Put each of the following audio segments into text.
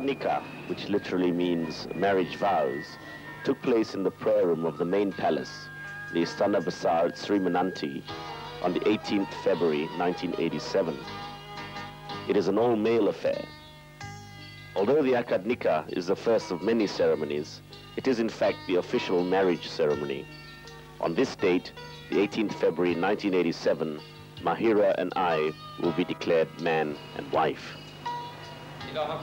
akad nikah, which literally means marriage vows, took place in the prayer room of the main palace, the Istana Besar Sri Menanti, on the 18th February 1987. It is an all-male affair. Although the akad nikah is the first of many ceremonies, it is in fact the official marriage ceremony. On this date, the 18th February 1987, Mahirah and I will be declared man and wife. While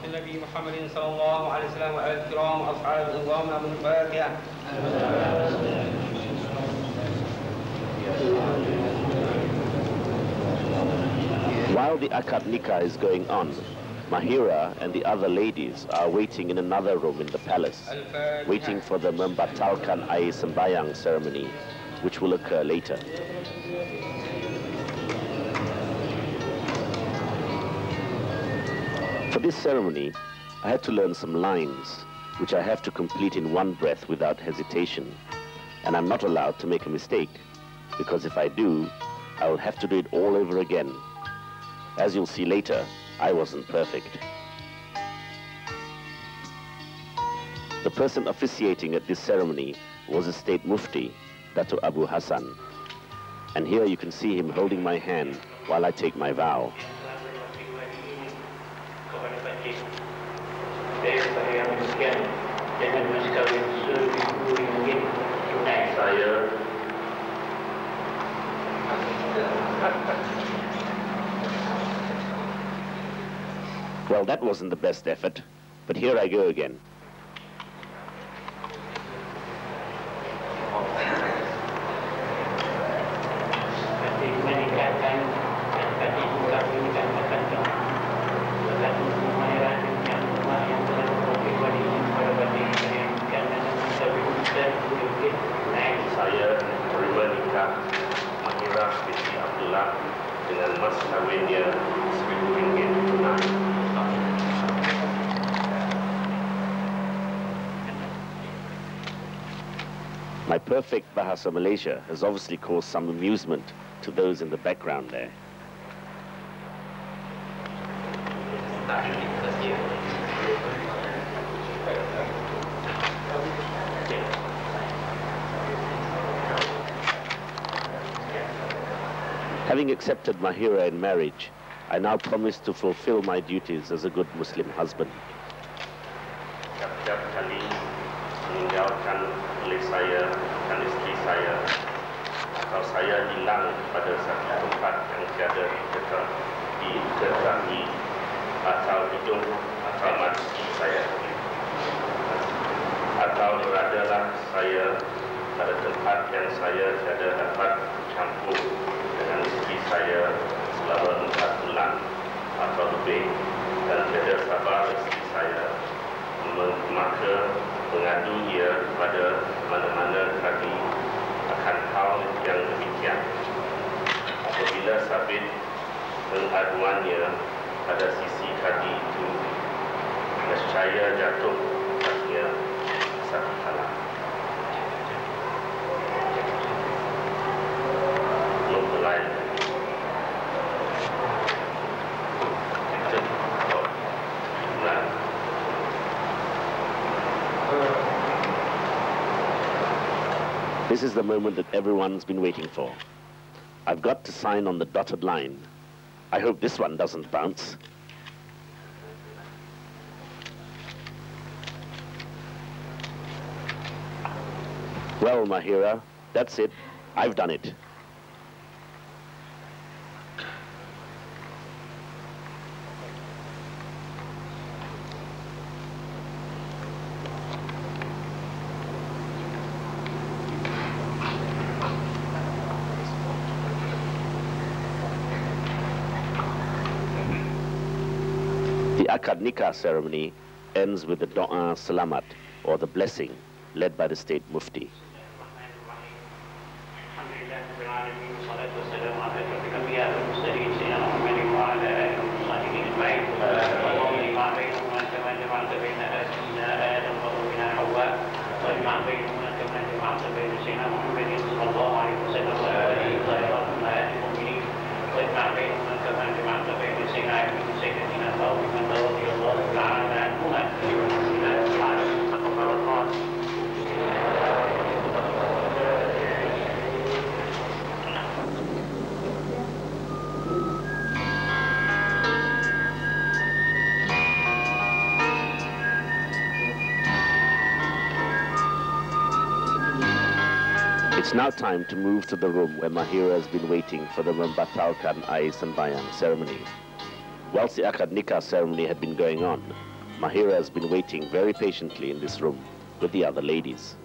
the akad nikah is going on, Mahirah and the other ladies are waiting in another room in the palace, waiting for the membatalkan air sembayang ceremony, which will occur later. For this ceremony, I had to learn some lines, which I have to complete in one breath without hesitation. And I'm not allowed to make a mistake, because if I do, I will have to do it all over again. As you'll see later, I wasn't perfect. The person officiating at this ceremony was the state mufti, Dato Abu Hassan. And here you can see him holding my hand while I take my vow. Well, that wasn't the best effort, but here I go again. Saya terima nikah Moira binti Abdullah dengan mas kawinnya RM1,000 tunai. My perfect Bahasa Malaysia has obviously caused some amusement to those in the background there. Having accepted Mahirah in marriage, I now promise to fulfill my duties as a good Muslim husband. Setiap kali meninggalkan oleh saya dan istri saya, atau saya hilang pada satu tempat yang tiada diketahui, atau hidup atau mati saya, atau beradalah saya pada tempat yang saya tiada dapat campur dengan istri saya selama 4 bulan atau lebih, dan tiada sabar istri saya, maka mengadu ia pada mana-mana kali akan hal yang demikian. Apabila sabit pengaduannya pada sisi kadi itu, nescaya jatuh atasnya satu salah. Mempelai This is the moment that everyone's been waiting for. I've got to sign on the dotted line. I hope this one doesn't bounce. Well, Mahirah, that's it. I've done it. The akad nikah ceremony ends with the doa selamat, or the blessing, led by the state mufti. It's now time to move to the room where Mahirah has been waiting for the membatalkan air sembahyang ceremony. Whilst the akad nikah ceremony had been going on, Mahirah has been waiting very patiently in this room with the other ladies.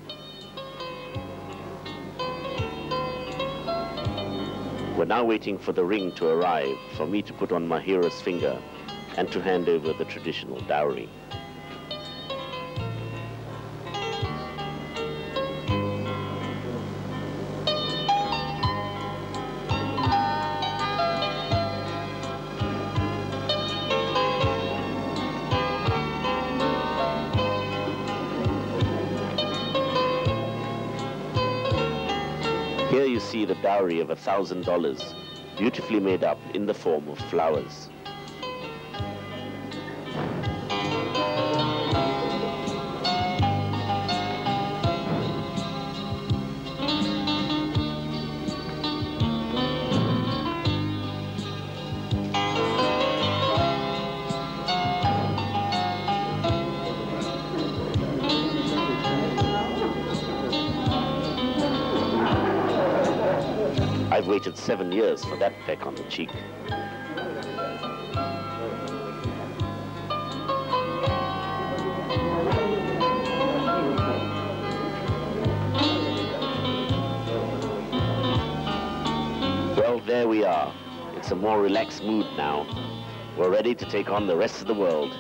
We're now waiting for the ring to arrive for me to put on Mahirah's finger and to hand over the traditional dowry. Here you see the dowry of $1,000, beautifully made up in the form of flowers. I've waited 7 years for that peck on the cheek. Well, there we are. It's a more relaxed mood now. We're ready to take on the rest of the world.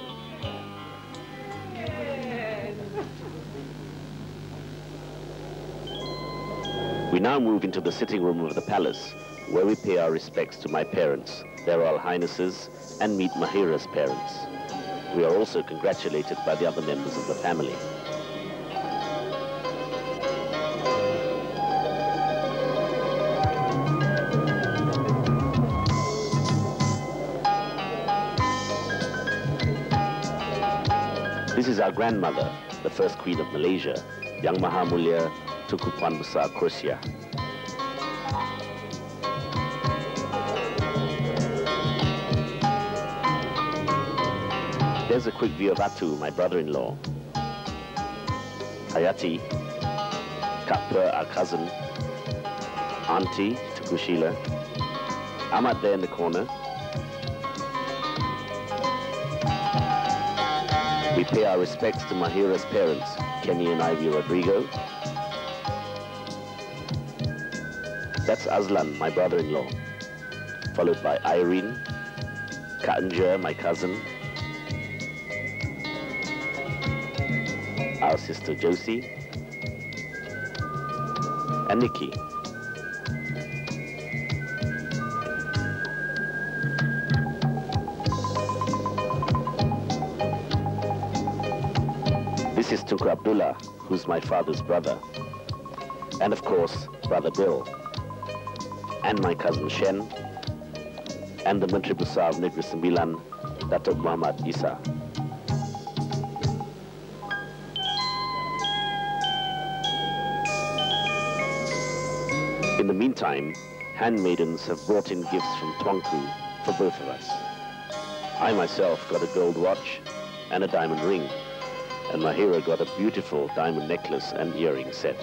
We now move into the sitting room of the palace, where we pay our respects to my parents, their Royal Highnesses, and meet Mahirah's parents. We are also congratulated by the other members of the family. This is our grandmother, the first Queen of Malaysia, Yang Maha Mulia Tunku Puan Besar Kursia. There's a quick view of Atu, my brother-in-law. Hayati, Kak Per, our cousin, Auntie, Tunku Sheila, Ahmad there in the corner. We pay our respects to Mahirah's parents, Kenny and Ivy Rodrigo. That's Azlan, my brother-in-law, followed by Irene, Kak Anja, my cousin, our sister Josie, and Nikki. This is Tunku Abdullah, who's my father's brother, and of course, Brother Bill, and my cousin Shen, and the Menteri Besar of Negeri Sembilan, Dato Muhammad Isa. In the meantime, handmaidens have brought in gifts from Tuanku for both of us. I myself got a gold watch and a diamond ring, and Mahirah got a beautiful diamond necklace and earring set.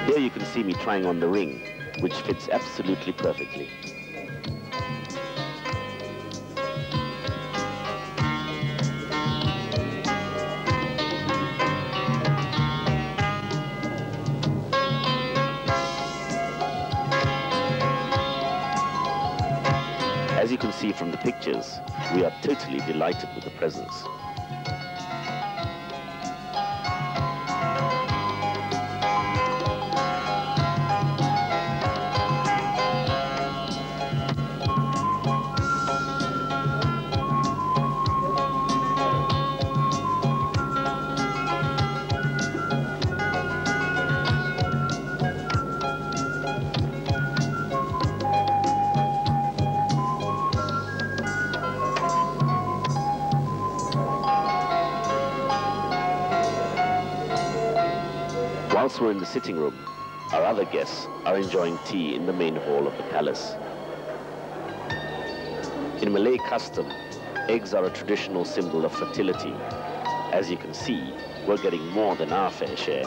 Here you can see me trying on the ring, which fits absolutely perfectly. As you can see from the pictures, we are totally delighted with the presents. Elsewhere in the sitting room, our other guests are enjoying tea in the main hall of the palace. In Malay custom, eggs are a traditional symbol of fertility. As you can see, we're getting more than our fair share.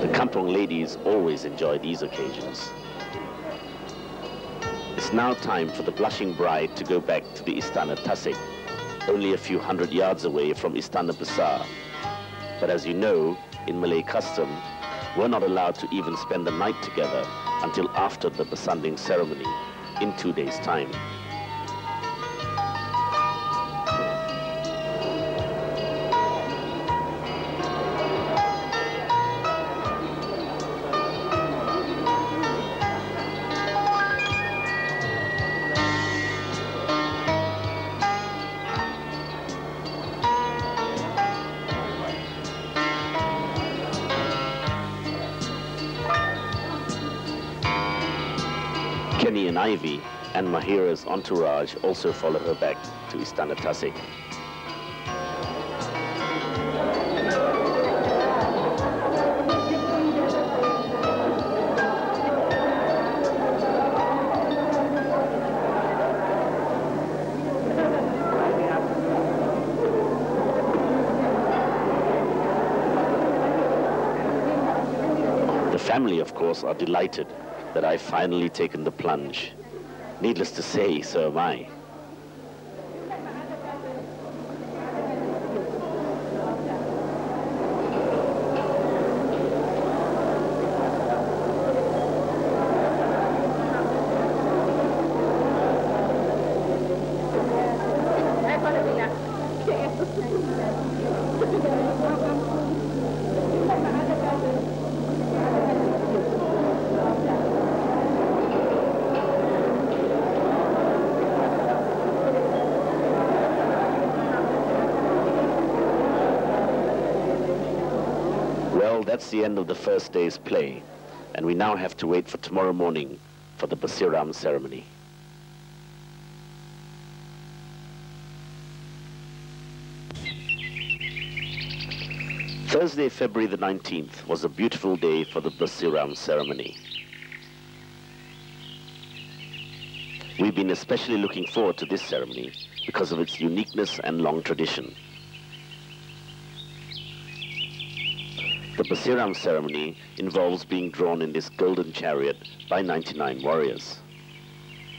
The kampong ladies always enjoy these occasions. It's now time for the blushing bride to go back to the Istana Tasik, only a few hundred yards away from Istana Besar. But as you know, in Malay custom, we're not allowed to even spend the night together until after the besanding ceremony in 2 days' time. Kenny and Ivy and Mahirah's entourage also follow her back to Istana Tasik. The family, of course, are delighted that I've finally taken the plunge. Needless to say, so am I. Well, that's the end of the first day's play, and we now have to wait for tomorrow morning for the Basiram ceremony. Thursday, February the 19th was a beautiful day for the Basiram ceremony. We've been especially looking forward to this ceremony because of its uniqueness and long tradition. The Basiram ceremony involves being drawn in this golden chariot by 99 warriors.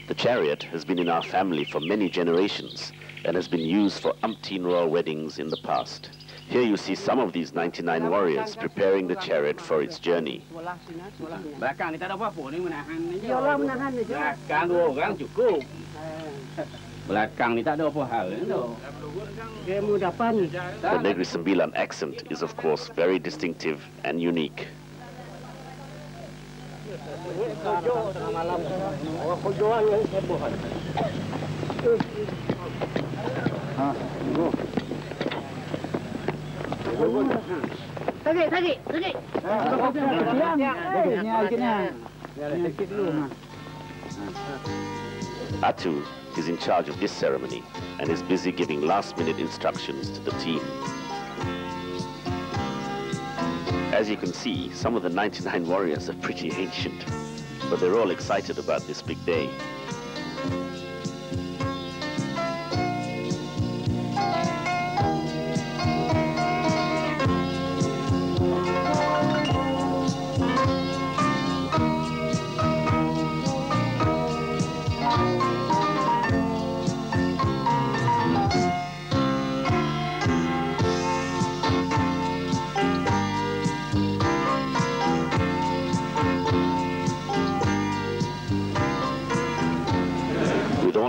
The chariot has been in our family for many generations and has been used for umpteen royal weddings in the past. Here you see some of these 99 warriors preparing the chariot for its journey. The Negeri Sembilan accent is, of course, very distinctive and unique. Atu is in charge of this ceremony and is busy giving last-minute instructions to the team. As you can see, some of the 99 warriors are pretty ancient, but they're all excited about this big day.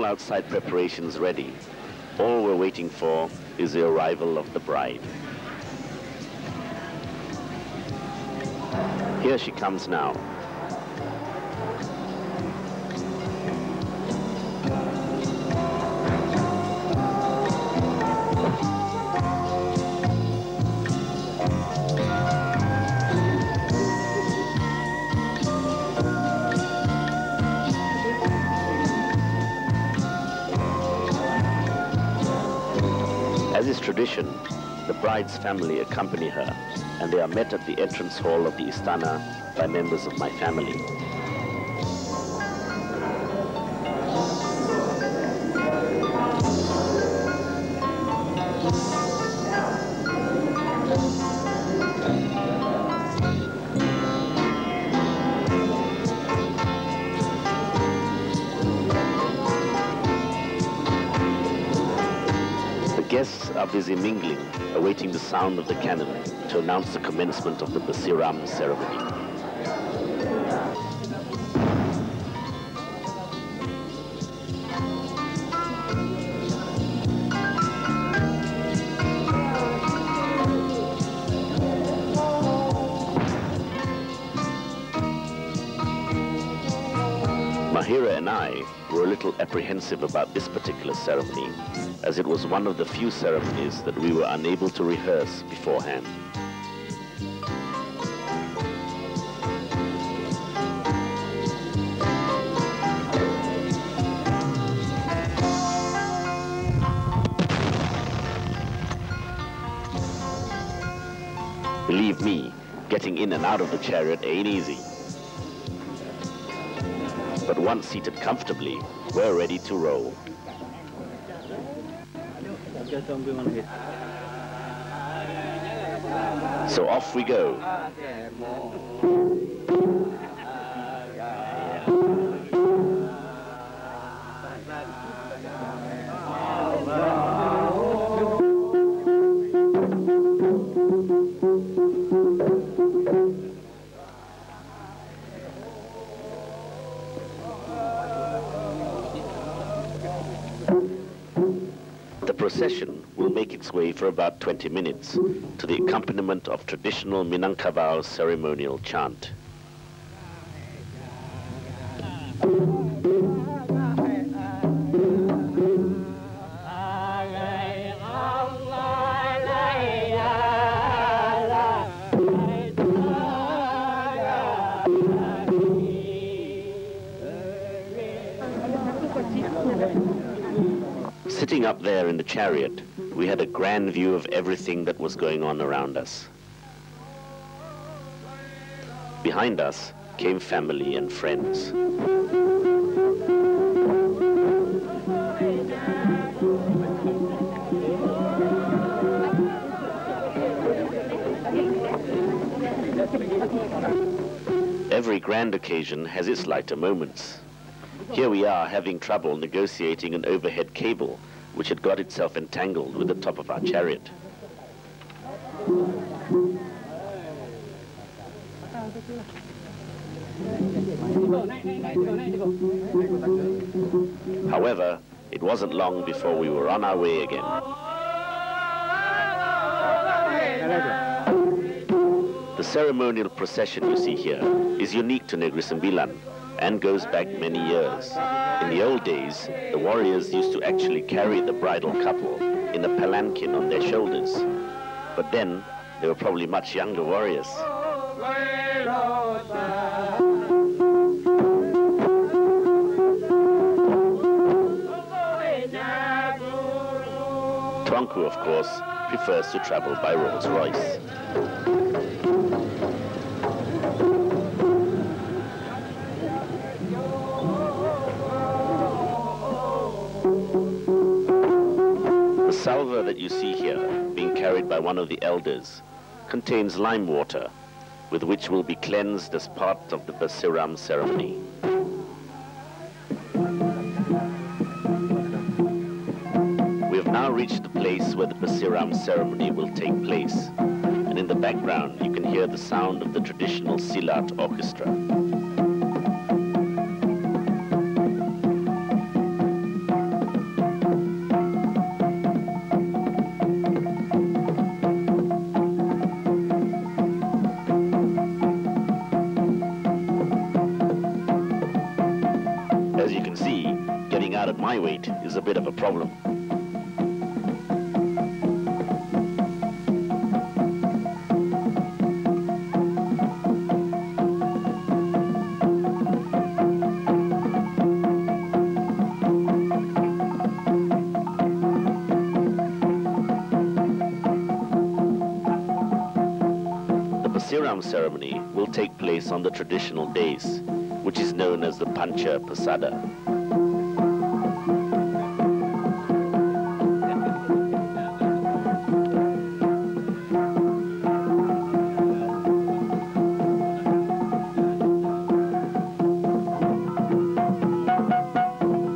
Outside preparations ready, all we're waiting for is the arrival of the bride. Here she comes now. As is tradition, the bride's family accompany her, and they are met at the entrance hall of the Istana by members of my family. Guests are busy mingling, awaiting the sound of the cannon to announce the commencement of the Basiram ceremony. Mahirah and I were a little apprehensive about this particular ceremony, as it was one of the few ceremonies that we were unable to rehearse beforehand. Believe me, getting in and out of the chariot ain't easy. But once seated comfortably, we're ready to roll. So off we go. The procession will make its way for about 20 minutes to the accompaniment of traditional Minangkabau ceremonial chant. Sitting up there in the chariot, we had a grand view of everything that was going on around us. Behind us came family and friends. Every grand occasion has its lighter moments. Here we are having trouble negotiating an overhead cable which had got itself entangled with the top of our chariot. However, it wasn't long before we were on our way again. The ceremonial procession you see here is unique to Negeri Sembilan and goes back many years. In the old days, the warriors used to actually carry the bridal couple in a palanquin on their shoulders. But then, they were probably much younger warriors. Tuanku, of course, prefers to travel by Rolls-Royce. The salver that you see here, being carried by one of the elders, contains lime water, with which will be cleansed as part of the Basiram ceremony. We have now reached the place where the Basiram ceremony will take place, and in the background you can hear the sound of the traditional Silat orchestra. As you can see, getting out at my weight is a bit of a problem. Siram ceremony will take place on the traditional days, which is known as the Pancha Pasada.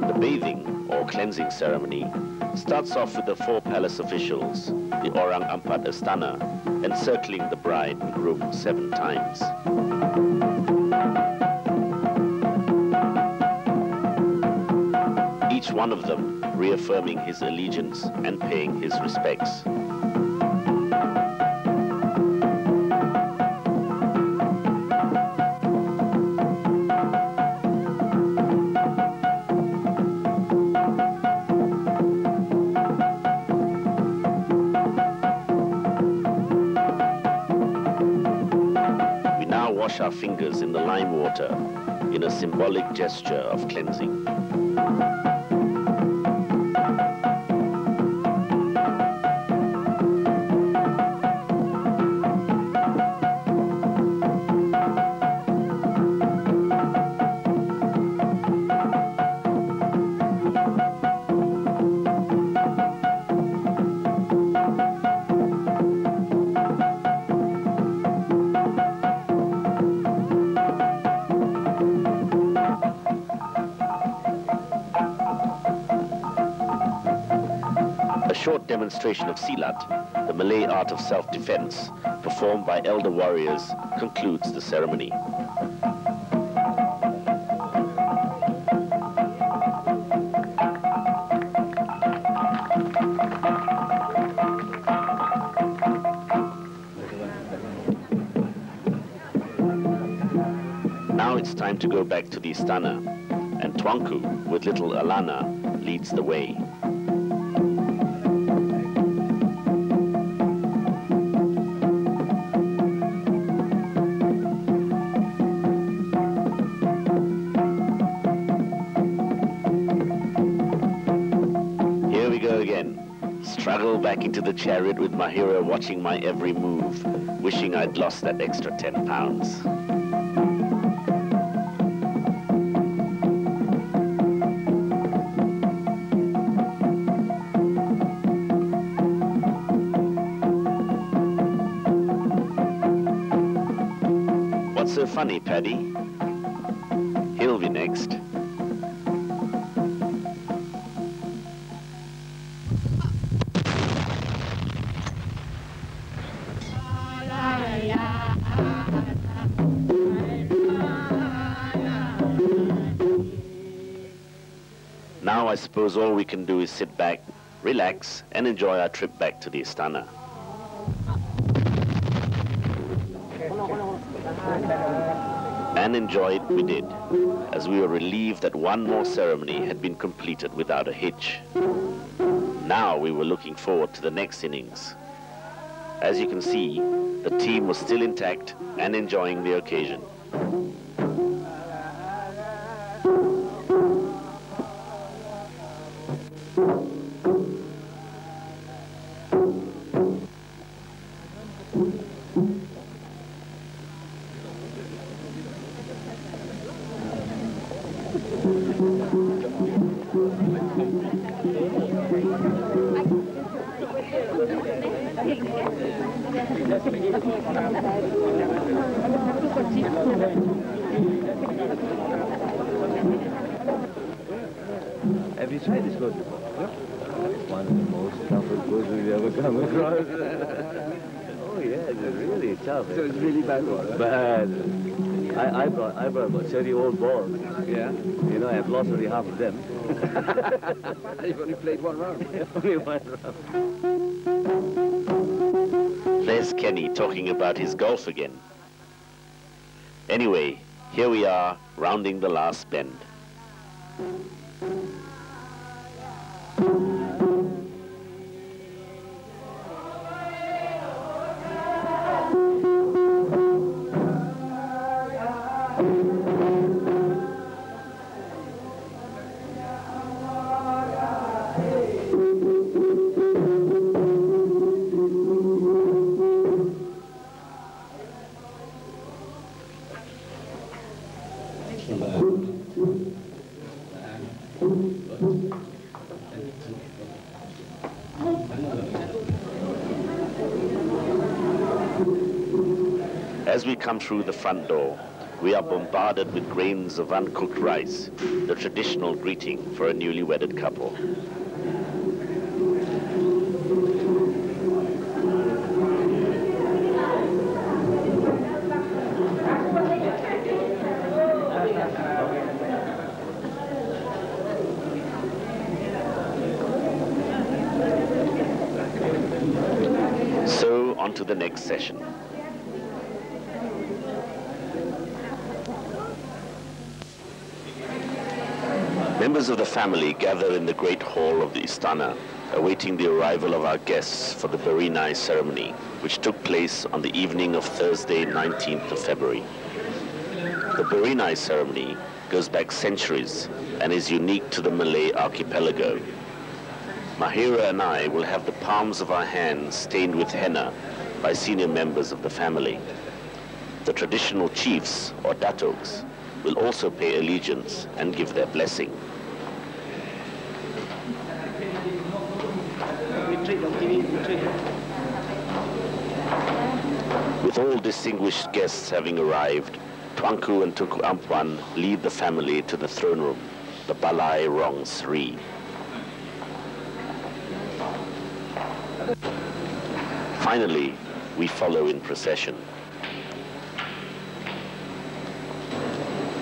The bathing or cleansing ceremony starts off with the 4 palace officials, the Orang Ampat Astana, encircling the bride and groom 7 times. Each one of them reaffirming his allegiance and paying his respects. Wash our fingers in the lime water in a symbolic gesture of cleansing. A short demonstration of Silat, the Malay art of self-defense, performed by elder warriors, concludes the ceremony. Now it's time to go back to the Istana, and Tuanku, with little Alana, leads the way. Struggle back into the chariot with Mahirah watching my every move, wishing I'd lost that extra 10 pounds. What's so funny, Paddy? He'll be next. Now I suppose all we can do is sit back, relax, and enjoy our trip back to the Istana. And enjoy it we did, as we were relieved that one more ceremony had been completed without a hitch. Now we were looking forward to the next innings. As you can see, the team was still intact and enjoying the occasion. Have you tried this food before? It's one of the most toughest foods we've ever come across. Oh yeah, it's really tough. So it's really bad water? Bad. I brought about 30 old balls. Yeah? You know, I've lost only half of them. You've only played one round? Only one round. There's Kenny talking about his golf again. Anyway, here we are, rounding the last bend. As we come through the front door, we are bombarded with grains of uncooked rice, the traditional greeting for a newly wedded couple. So, on to the next session. Members of the family gather in the great hall of the Istana, awaiting the arrival of our guests for the Berinai ceremony, which took place on the evening of Thursday, 19th of February. The Berinai ceremony goes back centuries and is unique to the Malay archipelago. Mahirah and I will have the palms of our hands stained with henna by senior members of the family. The traditional chiefs, or Datos, will also pay allegiance and give their blessing. With all distinguished guests having arrived, Tuanku and Tunku Ampuan lead the family to the throne room, the Balai Rong Seri. Finally, we follow in procession.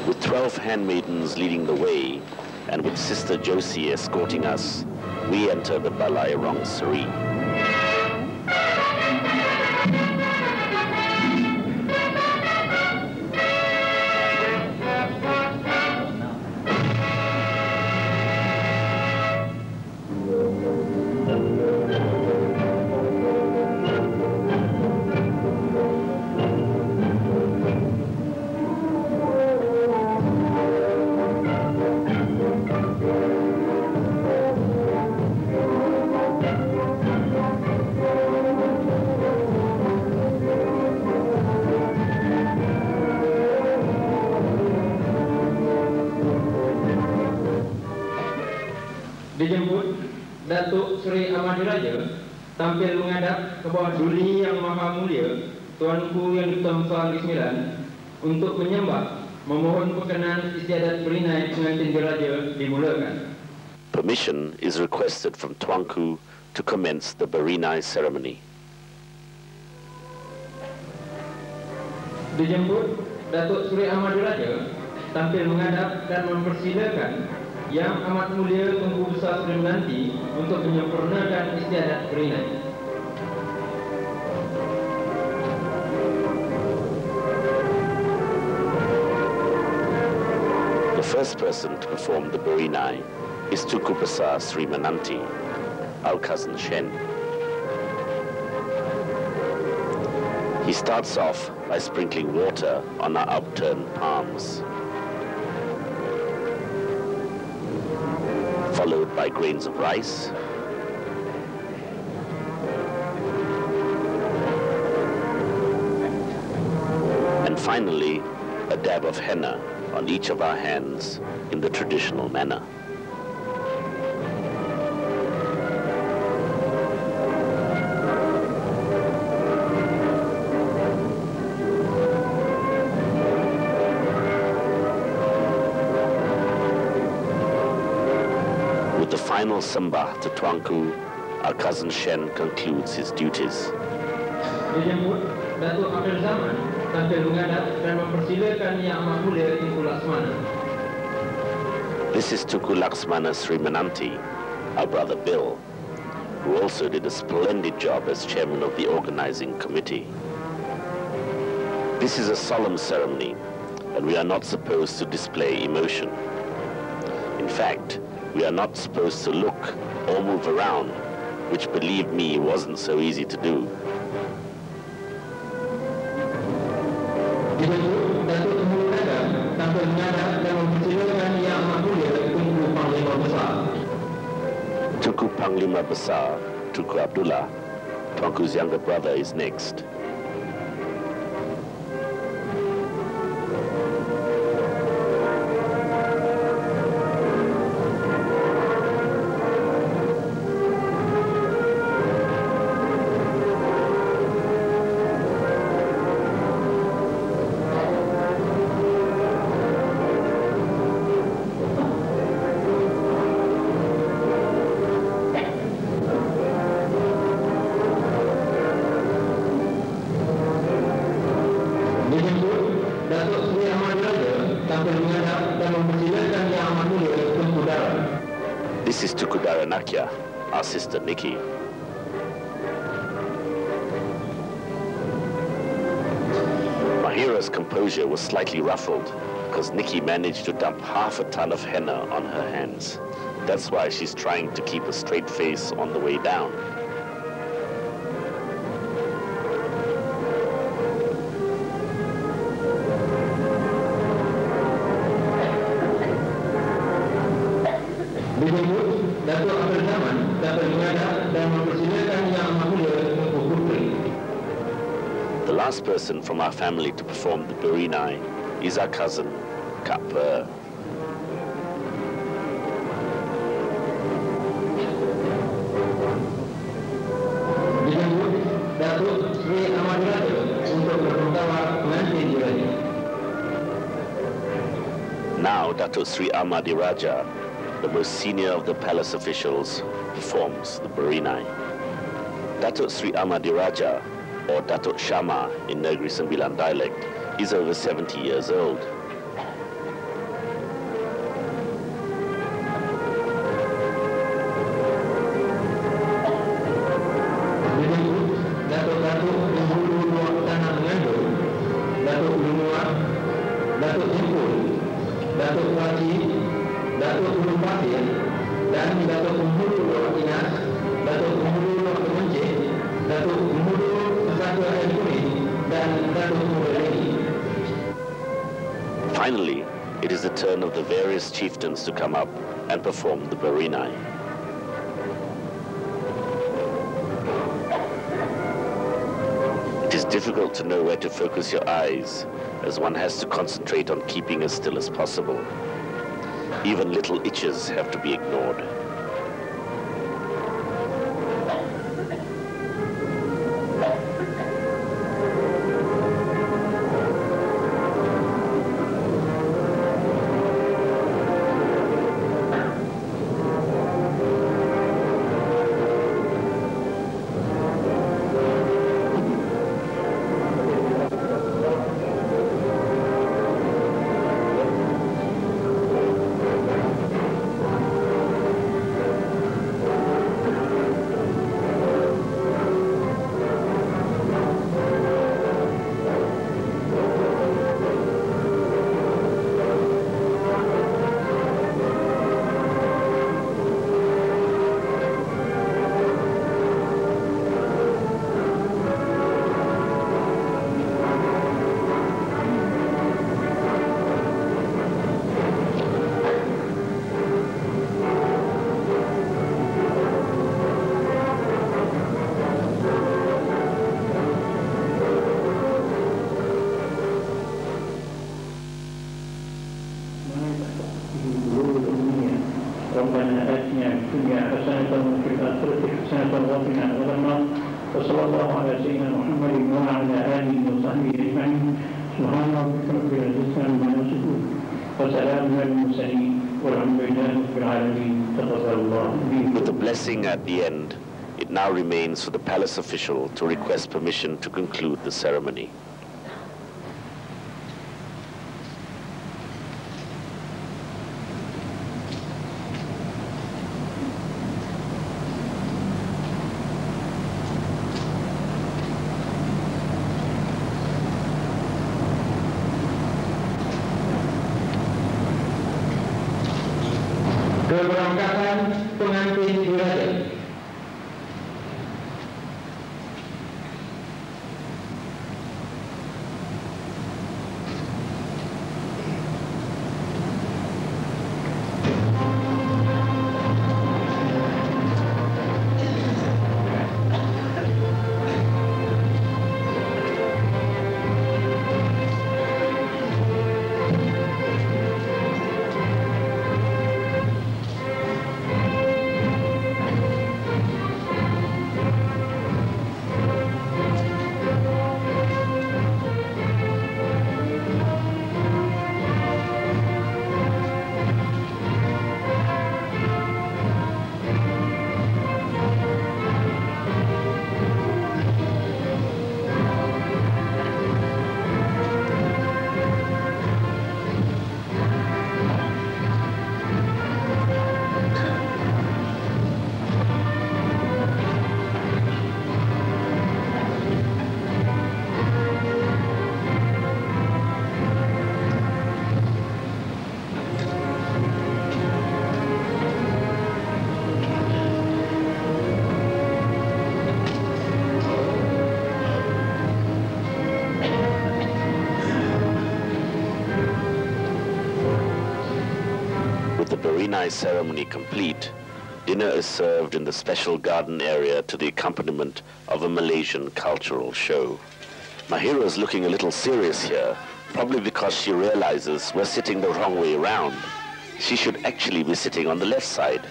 With 12 handmaidens leading the way, and with Sister Josie escorting us, we enter the Balai Rong Seri. Dijemput, Datuk Seri Raja tampil menghadap ke bawah duli yang maha mulia, Tuanku yang Dipertuan ke-9, untuk menyembah, memohon perkenan istiadat berinai pengantin diraja dimulakan. Permission is requested from Tuanku to commence the Berinai ceremony. Dijemput, Datuk Seri Raja tampil menghadap dan mempersilakan Yang Amat Mulia Tunku Besar Seri Menanti untuk menyempurnakan istiadat berinai. The first person to perform the Berinai is Tunku Besar Seri Menanti, our cousin Shen. He starts off by sprinkling water on our upturned palms, followed by grains of rice, and finally a dab of henna on each of our hands in the traditional manner. The final sembah to Tuanku, our cousin Shen concludes his duties. Dijemput, Datuk Abdul Zaman tampil menghadap dan mempersilakan Yang Amat Mulia Tunku Laksmana. This is Tunku Laksmana Seri Menanti, our brother Bill, who also did a splendid job as chairman of the organizing committee. This is a solemn ceremony, and we are not supposed to display emotion. In fact, we are not supposed to look or move around, which, believe me, wasn't so easy to do. Tunku Panglima Besar, Tunku Abdullah, Tuanku's younger brother, is next. tampil menghadap dan mempersilakan Yang Amat Mulia Tunku. This is Tuku Nakya, our sister Nikki. Mahirah's composure was slightly ruffled because Nikki managed to dump half a ton of henna on her hands. That's why she's trying to keep a straight face on the way down. Disebut Dato Abdullah dapat menghadap dan mempersilakan Yang Amat Mulia Tunku Putri. The last person from our family to perform the Berenai is our cousin, Kak Per. Disebut Dato Seri untuk berpengetawa pengantin diraja. Now Dato Sri Raja, the most senior of the palace officials, performs the Berenai. Dato Sri Raja, or Dato Shama in Negeri Sembilan dialect, is over 70 years old. Dato Penghulu Luar Tanah Mengandung, Dato Ulumuar, Dato Tunku, Dato Wati, Dato Ulu Pasir, dan Dato Penghulu Luar Dinas, Dato Penghulu Luar Kemencik, Dato Penghulu Kesatuan dan Kuning, dan Dato Penghulu. Finally, it is the turn of the various chieftains to come up and perform the Berenai. It is difficult to know where to focus your eyes, as one has to concentrate on keeping as still as possible. Even little itches have to be ignored. وصلى الله على سيدنا محمد وعلى آله وصحبه أجمعين. سبحان ربك رب العزة عما يصفون وسلام على المرسلين والحمد لله رب العالمين. تقبل الله منكم. With the blessing at the end, it now remains for the palace official to request permission to conclude the ceremony. Keberangkatan pengantin diraja. nice ceremony complete, dinner is served in the special garden area to the accompaniment of a Malaysian cultural show. Mahirah is looking a little serious here, probably because she realizes we're sitting the wrong way around. She should actually be sitting on the left side.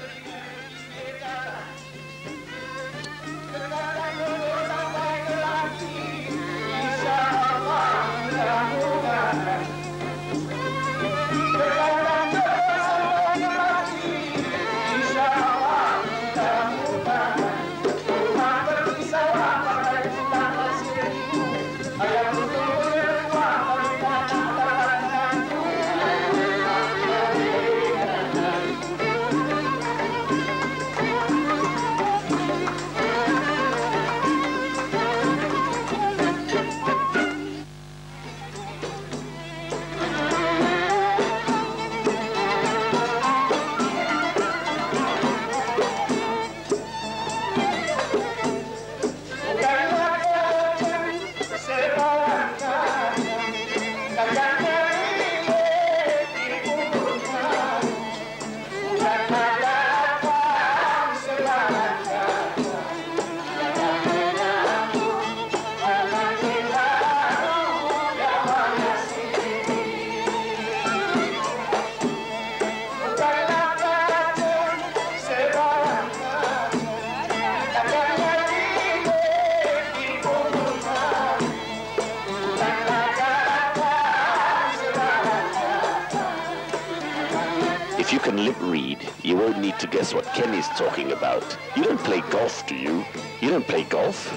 If you can lip read, you won't need to guess what Kenny's talking about. You don't play golf, do you? You don't play golf?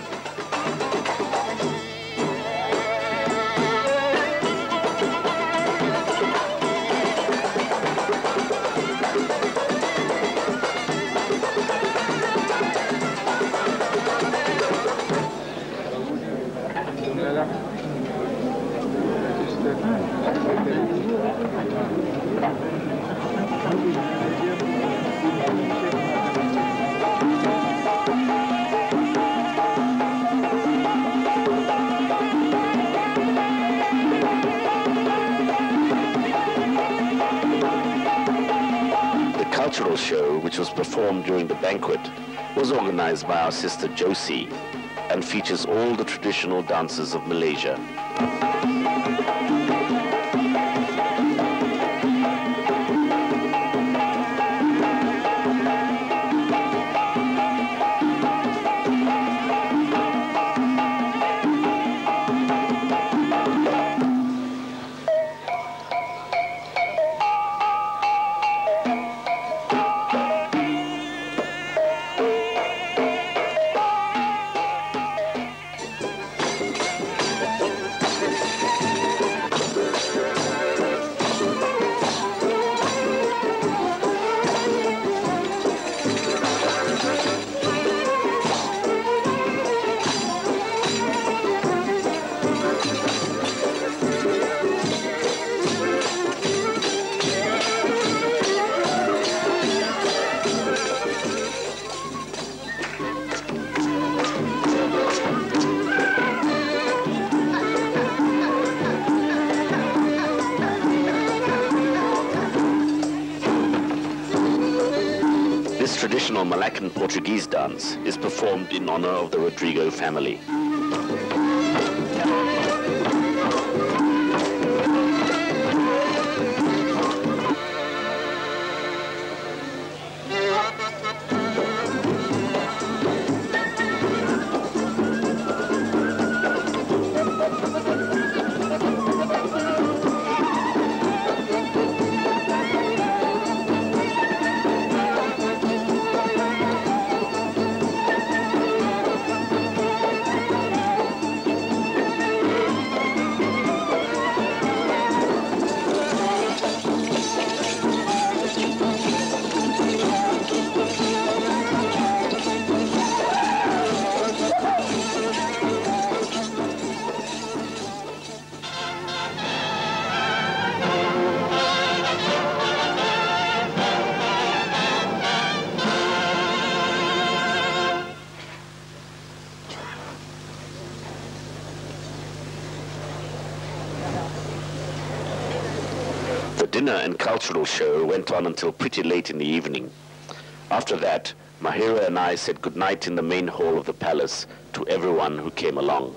The cultural show, which was performed during the banquet, was organized by our sister Josie and features all the traditional dances of Malaysia. This traditional Malaccan Portuguese dance is performed in honor of the Rodrigo family. dinner and cultural show went on until pretty late in the evening. After that, Mahirah and I said goodnight in the main hall of the palace to everyone who came along.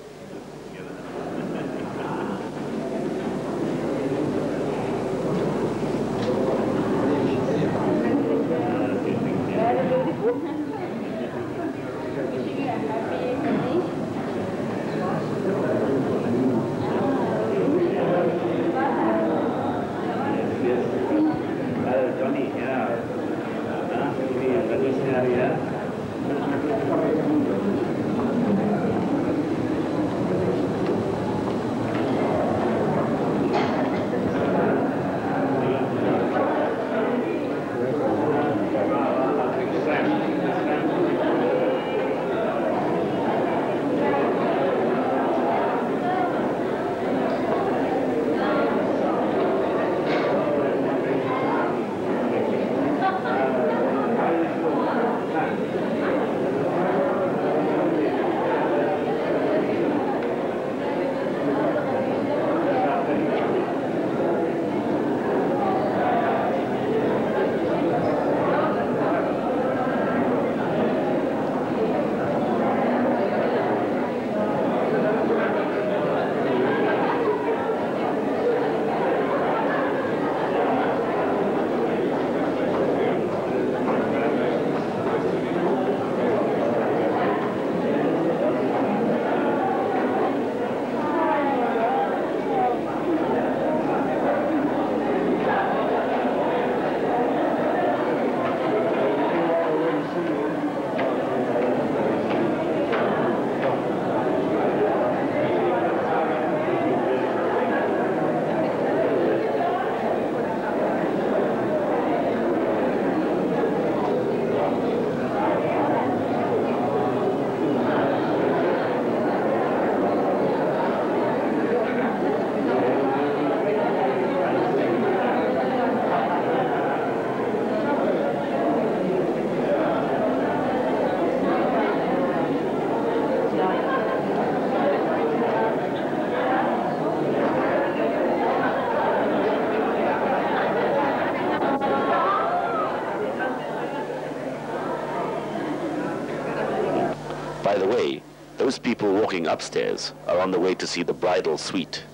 By the way, those people walking upstairs are on the way to see the bridal suite.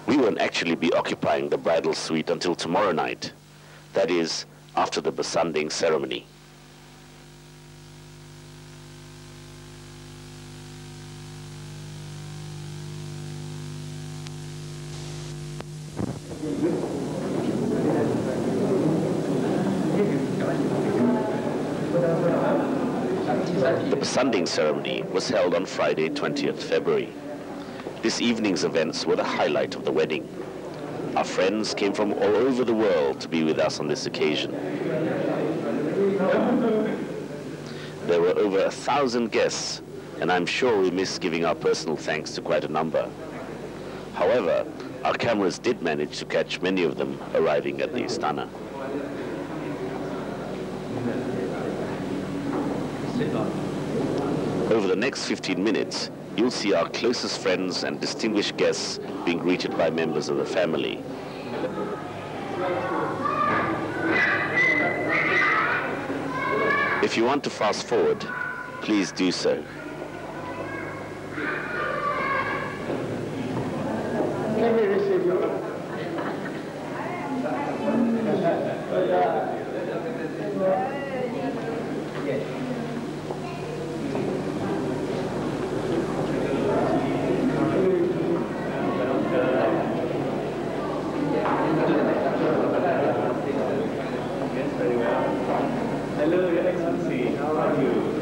We won't actually be occupying the bridal suite until tomorrow night. That is, after the besanding ceremony. The besanding ceremony was held on Friday, 20th February. This evening's events were the highlight of the wedding. Our friends came from all over the world to be with us on this occasion. There were over 1,000 guests, and I'm sure we missed giving our personal thanks to quite a number. However, our cameras did manage to catch many of them arriving at the Istana. Over the next 15 minutes, you'll see our closest friends and distinguished guests being greeted by members of the family. If you want to fast forward, please do so. Hello, Your Excellency. How are you?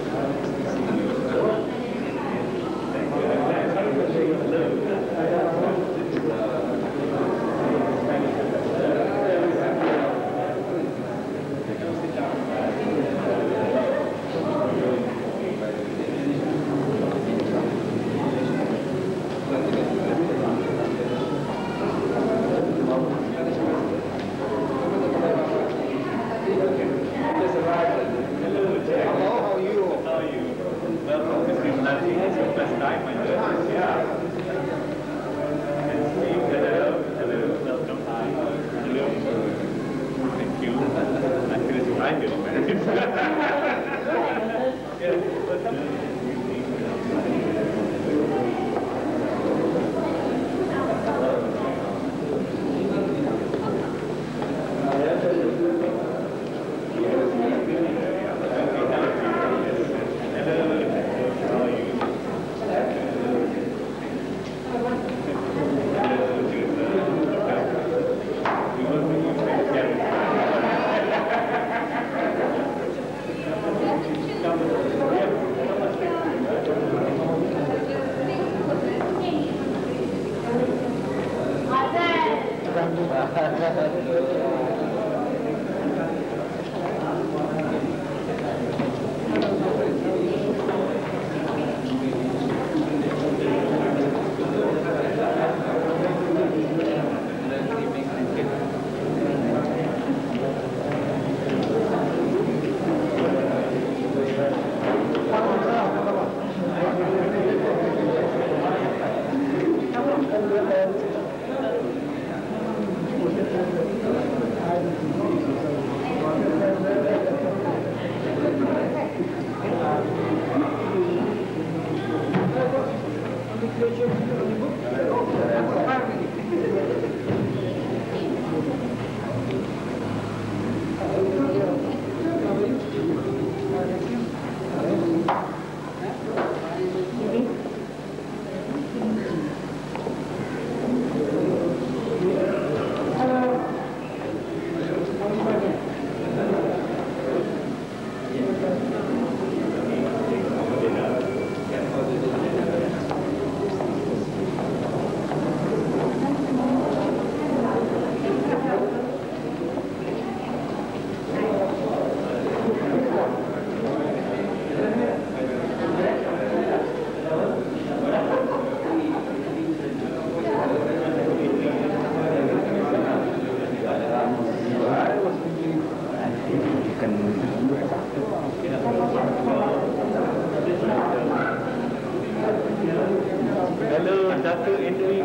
Hello, Dato Ibni.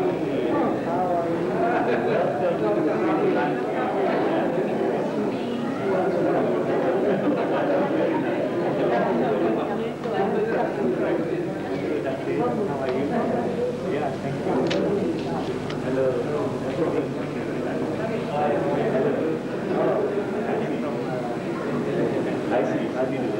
How are you? Yeah, thank you. Hello. I see. How do you do?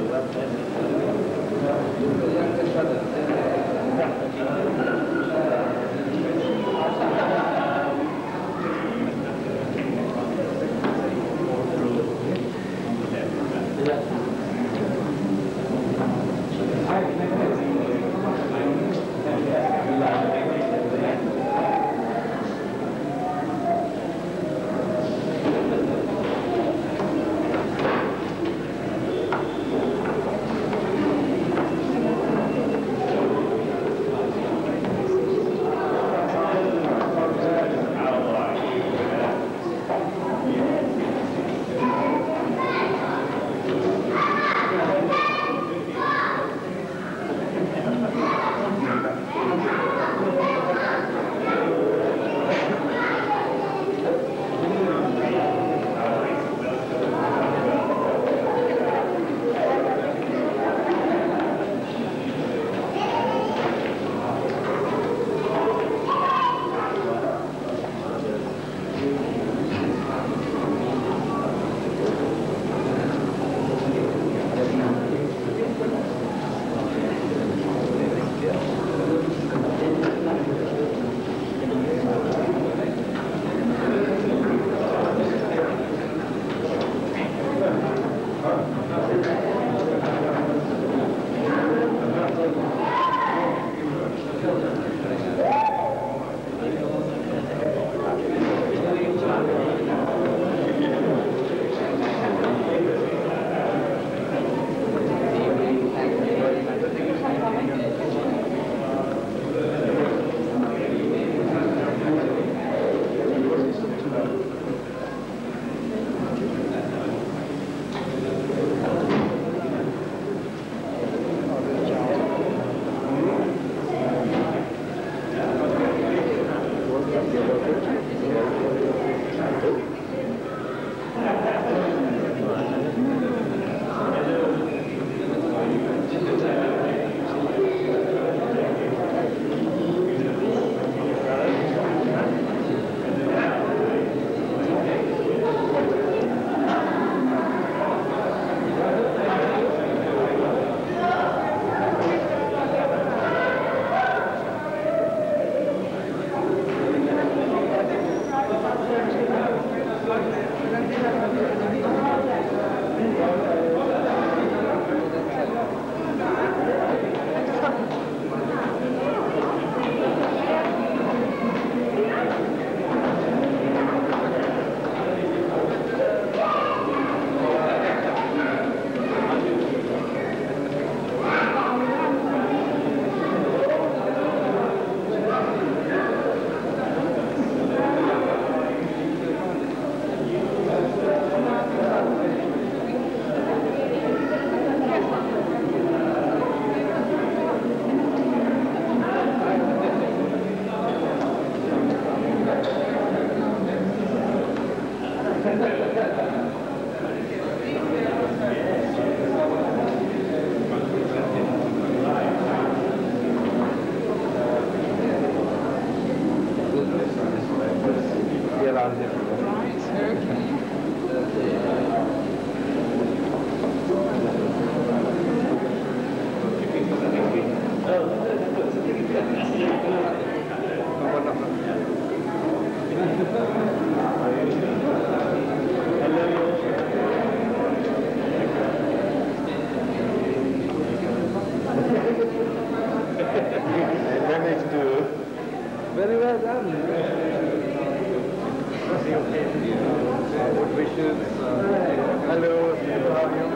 Very well done. Good wishes. Hello, how are you?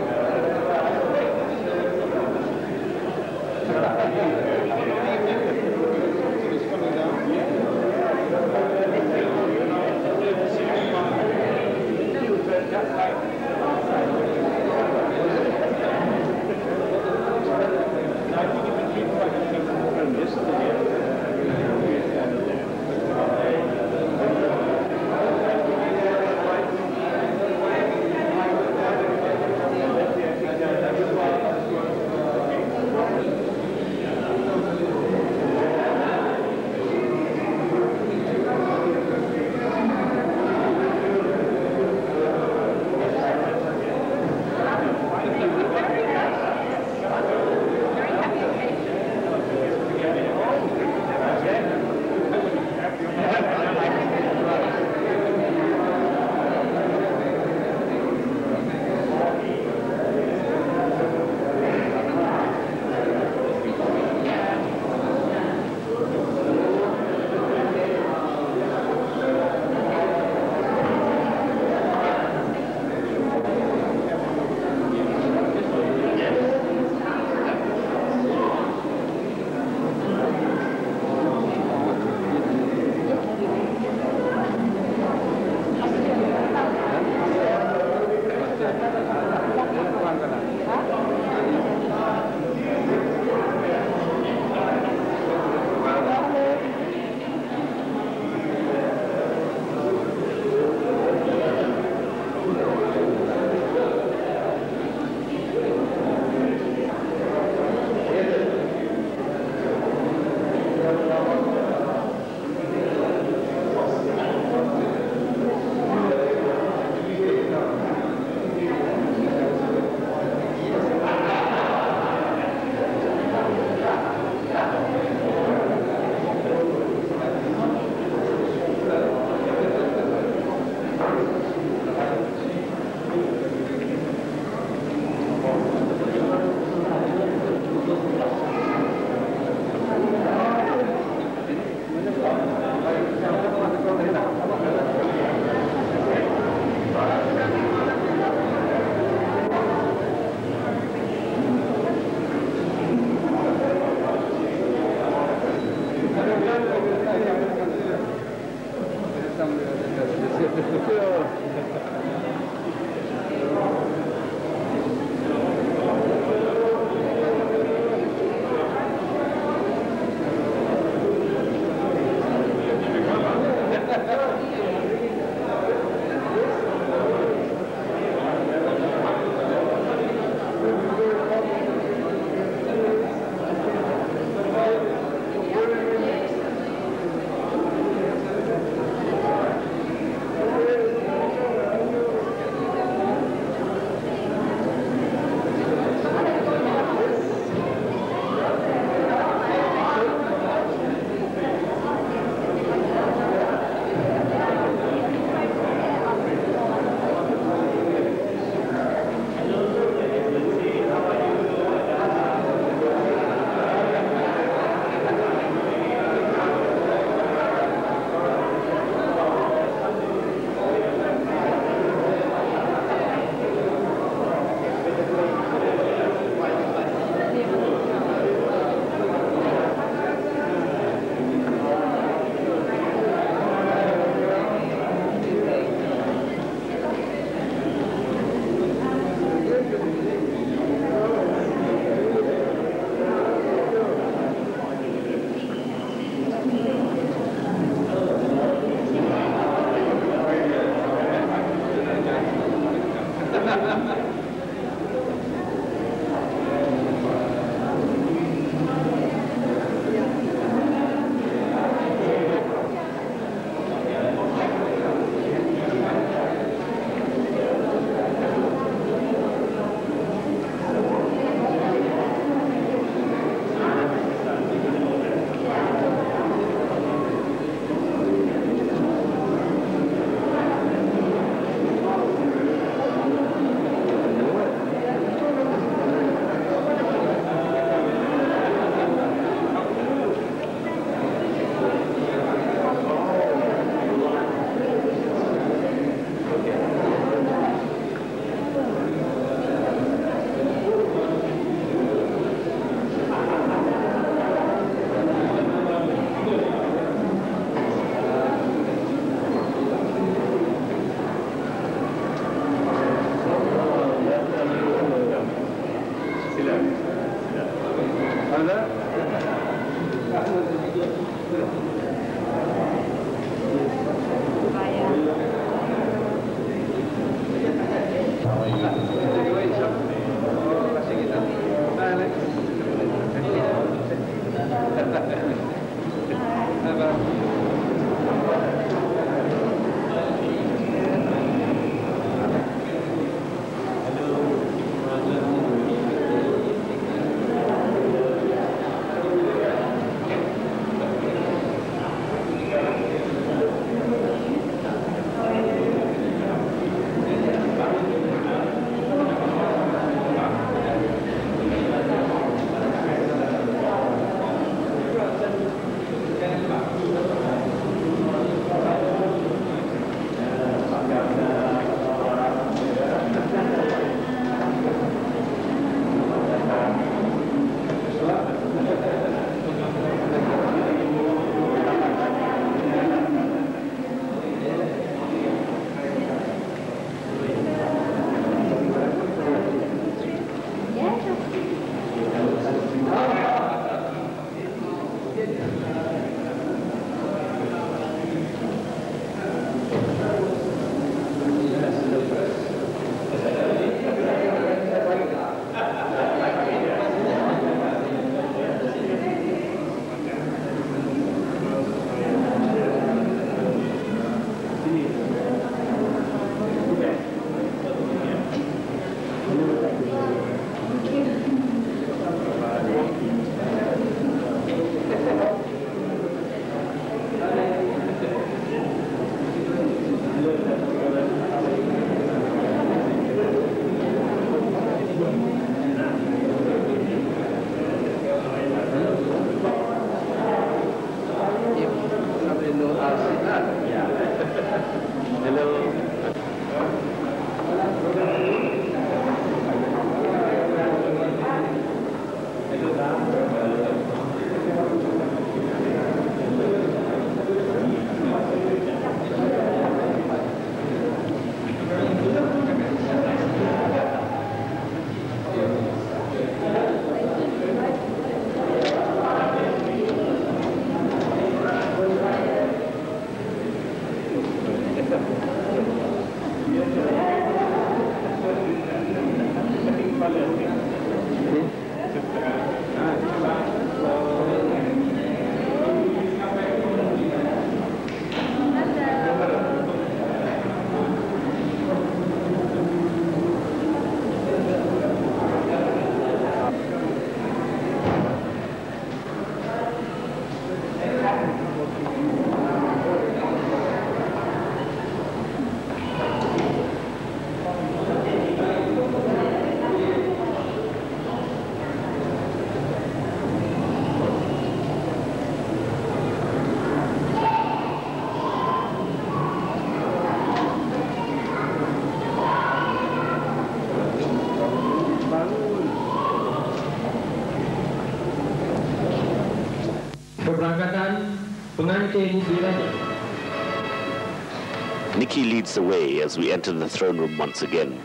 Nikki leads the way as we enter the throne room once again,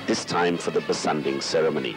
this time for the besanding ceremony.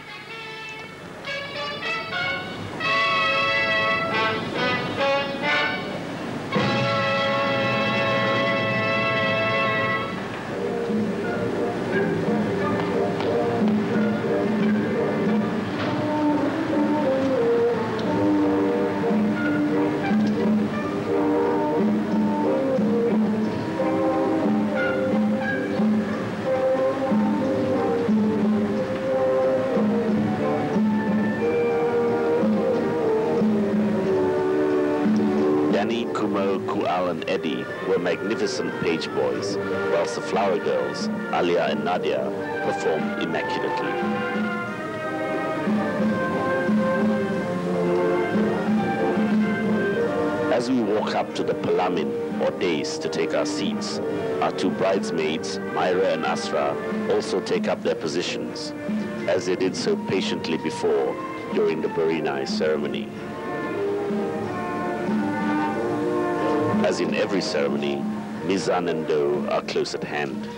Were magnificent page boys, whilst the flower girls, Alia and Nadia, performed immaculately. As we walk up to the palamin, or dais, to take our seats, our two bridesmaids, Moira and Asra, also take up their positions, as they did so patiently before during the Barinai ceremony. As in every ceremony, Mizan and Do are close at hand.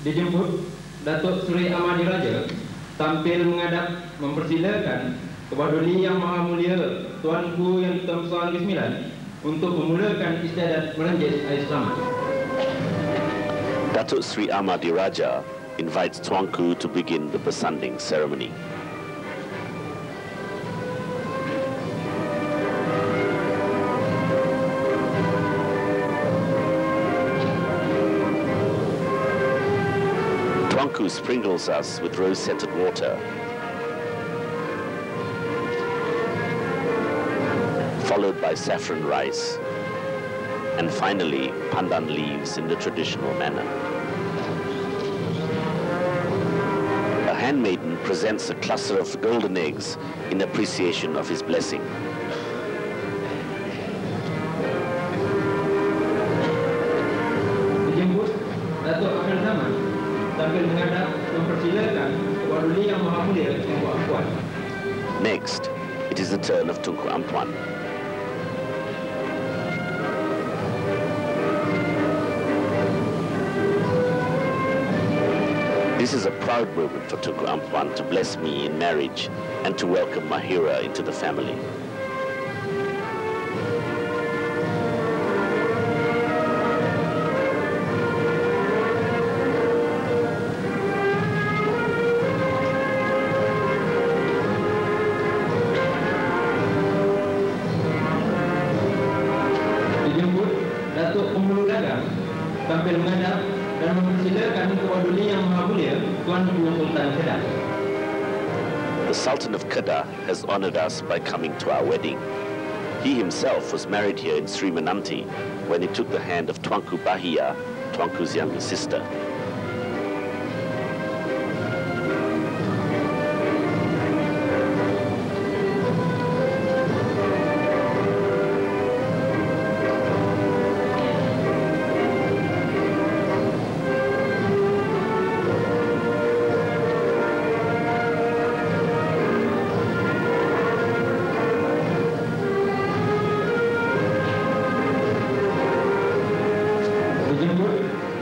Dijemput Dato Seri Raja tampil menghadap mempersilakan Kepada Duli Yang Maha Mulia Tuanku yang Tuanku ke-9 untuk memulakan istiadat meranjit air selamat. Dato Seri Raja invites Tuanku to begin the besanding ceremony. Tuanku sprinkles us with rose-scented water, followed by saffron rice, and finally pandan leaves in the traditional manner. A handmaiden presents a cluster of golden eggs in appreciation of his blessing. Dijemput Dato akhir zaman tampil menghadap mempersilakan Kepada Duli Yang Maha Mulia Tunku Ampuan. Next, it is the turn of Tunku Ampuan. This is a proud moment for Tunku Ampuan to bless me in marriage and to welcome Mahirah into the family. Dijemput Datuk Pemulu Dagang tampil menghadap dan mempersilakan Kepada Duli Yang Maha Mulia Tuanku Sultan Kedah. The Sultan of Kedah has honored us by coming to our wedding. He himself was married here in Seri Menanti when he took the hand of Tuanku Mahirah, Tuanku's younger sister.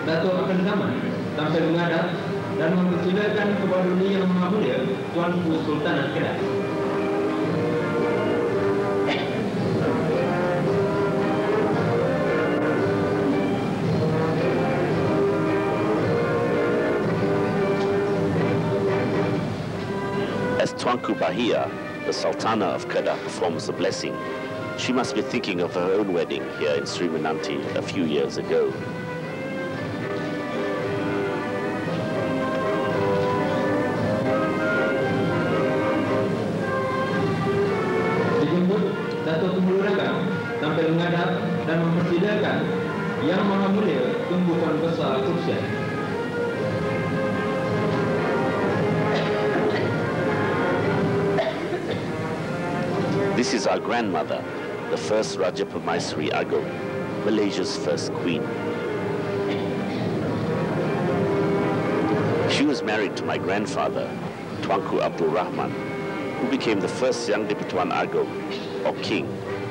Dato akhir zaman tampil menghadap dan mempersilakan Kepada Duli Yang Maha Mulia Tuanku Sultan Kedah. As Tuanku Mahirah, the Sultana of Kedah, performs the blessing, she must be thinking of her own wedding here in Seri Menanti a few years ago. Dato Pemulu Dagang tampil menghadap dan mempersilakan Yang Maha Mulia Tunku Tuan Besar Kursian. This is our grandmother, the first Raja Permaisuri Agong, Malaysia's first queen. She was married to my grandfather, Tuanku Rahman, who became the first young Dipertuan Agong, or king,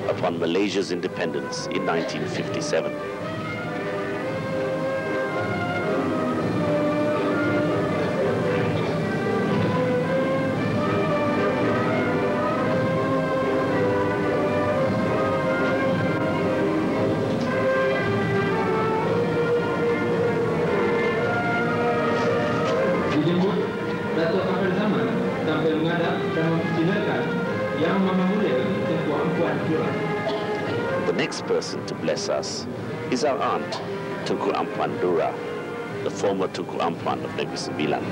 upon Malaysia's independence in 1957. Dijemput Dato akhir zaman tampil menghadap dan mempersilakan Yang Maha Mulia Tunku Ampuan Dura. The next person to bless us is our aunt, Tunku Ampuan Dura, the former Tunku Ampuan of Negeri Sembilan.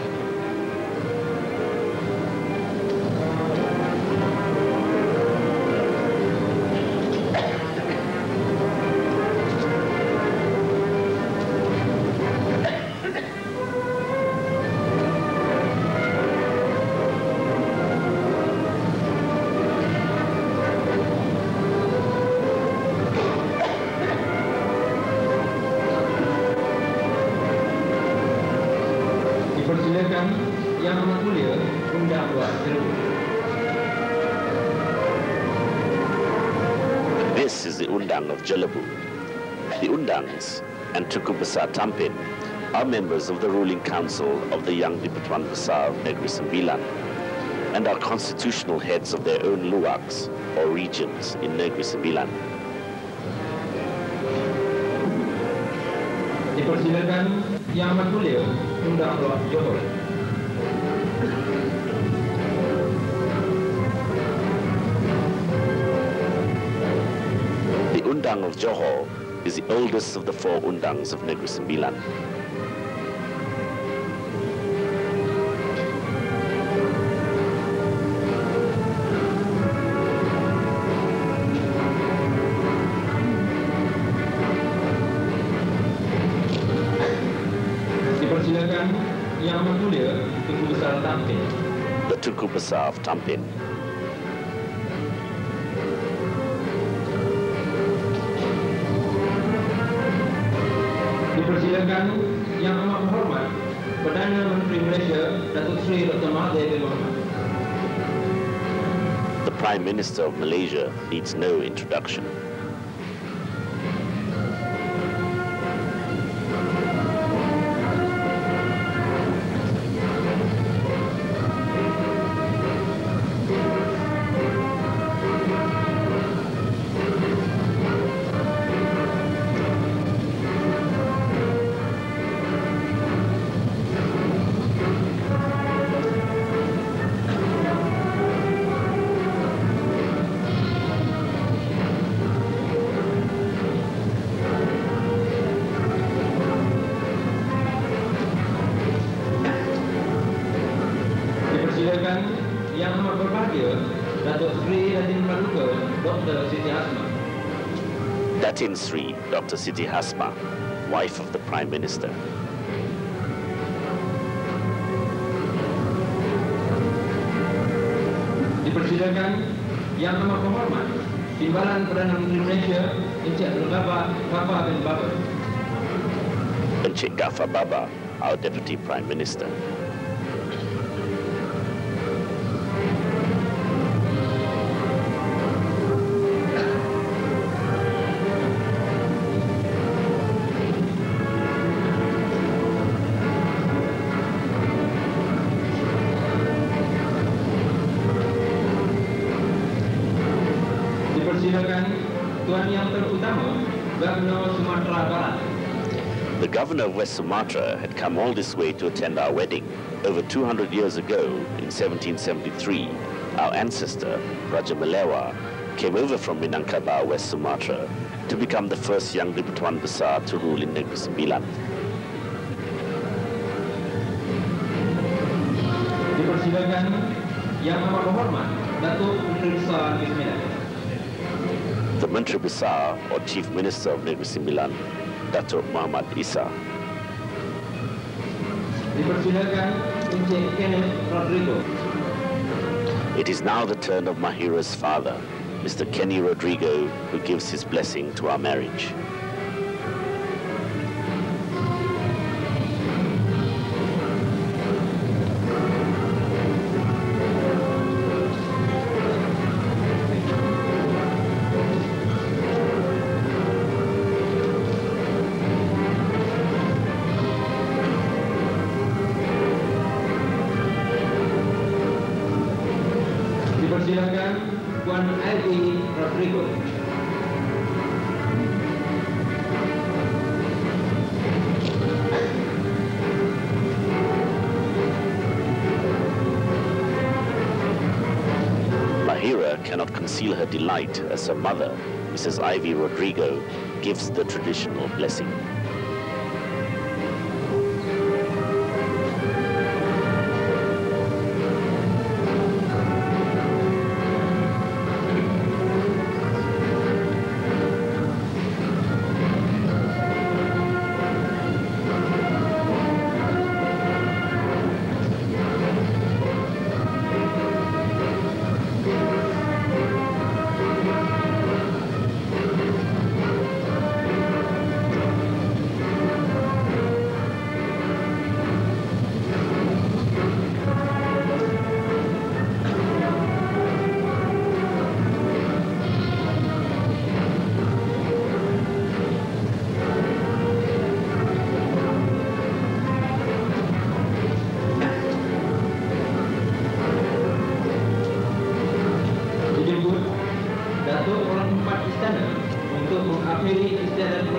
Dipersilakan Yang Maha Mulia Undang Luar Seri. This is the Undang of Jelebu. The Undangs and Tunku Besar Tampin are members of the ruling council of the Young Dipertuan Besar of Negeri Sembilan and are constitutional heads of their own luwaks or regions in Negeri Sembilan. Dipersilakan Yang Amat Mulia Undang Luwak Johor. The Undang of Johor is the oldest of the 4 undangs of Negeri Sembilan. Dipersilakan Yang Amat Mulia Tunku Besar Tampin. The Tunku Besar of Tampin. Dipersilakan Yang Amat Berhormat Perdana Menteri Malaysia Dato Seri Dr. Mahathir bin Mohamad. The Prime Minister of Malaysia needs no introduction. Dipersilakan Yang Amat Berbahagia Datuk Seri Datin Praduka Dr. Siti Hasma. Datin Sri Dr. Siti Hasma, wife of the Prime Minister. Dipersilakan Yang Amat Berhormat Timbalan Perdana Menteri Malaysia Encik Ghaffar bin Baba. Encik Ghaffar Baba, our Deputy Prime Minister. Dipersilakan Tuan Yang Terutama Gubernur Sumatera Barat. The governor of West Sumatra had come all this way to attend our wedding. Over 200 years ago, in 1773, our ancestor, Raja Malewa, came over from Minangkabau, West Sumatra, to become the first Young Dipertuan Besar to rule in Negeri Sembilan. Dipersilakan Yang Amat Berhormat Datuk Menteri Besar Negeri Sembilan. The Menteri Besar, or Chief Minister of Negeri Sembilan, Dato Muhammad Isa. Dipersilakan Encik Kenneth Rodrigo. It is now the turn of Mahirah's father, Mr. Kenny Rodrigo, who gives his blessing to our marriage. Dipersilakan Tuan Rodrigo. Mahirah cannot conceal her delight as her mother, Mrs. Ivy Rodrigo, gives the traditional blessing.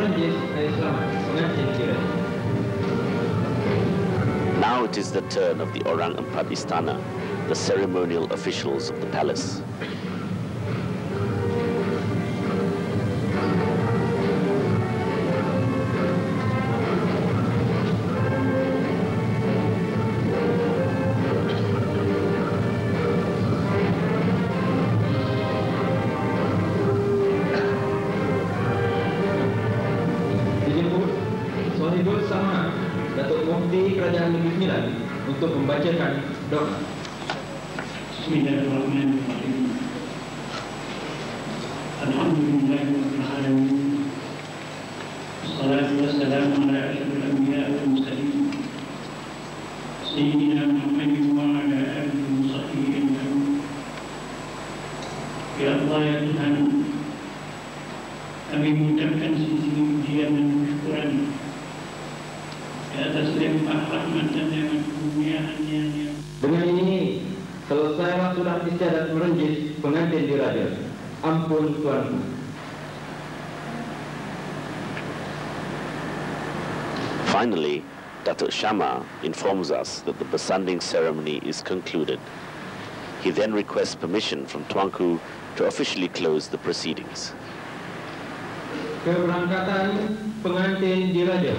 Perancis dari selamat pengantin diraja. Now it is the turn of the Orang Empat Istana, the ceremonial officials of the palace. Untuk membacakan doa. Bismillahirrahmanirrahim. Alhamdulillahirabbil alamin. Wassalatu wassalamu ala asyrafil anbiya'i wal mursalin. Sayyidina Muhammadin wa ala alihi wa sahbihi ajma'in. Ya Allah ya Tuhan, kami mengucapkan sisi pujian dan syukuran atas limpah rahmat dan kurniaan-Nya. Dengan ini selesailah sudah istiadat merenjis pengantin diraja. Ampun Tuanku. Finally, Dato Shama informs us that the besanding ceremony is concluded. He then requests permission from Tuanku to officially close the proceedings. Keberangkatan pengantin diraja.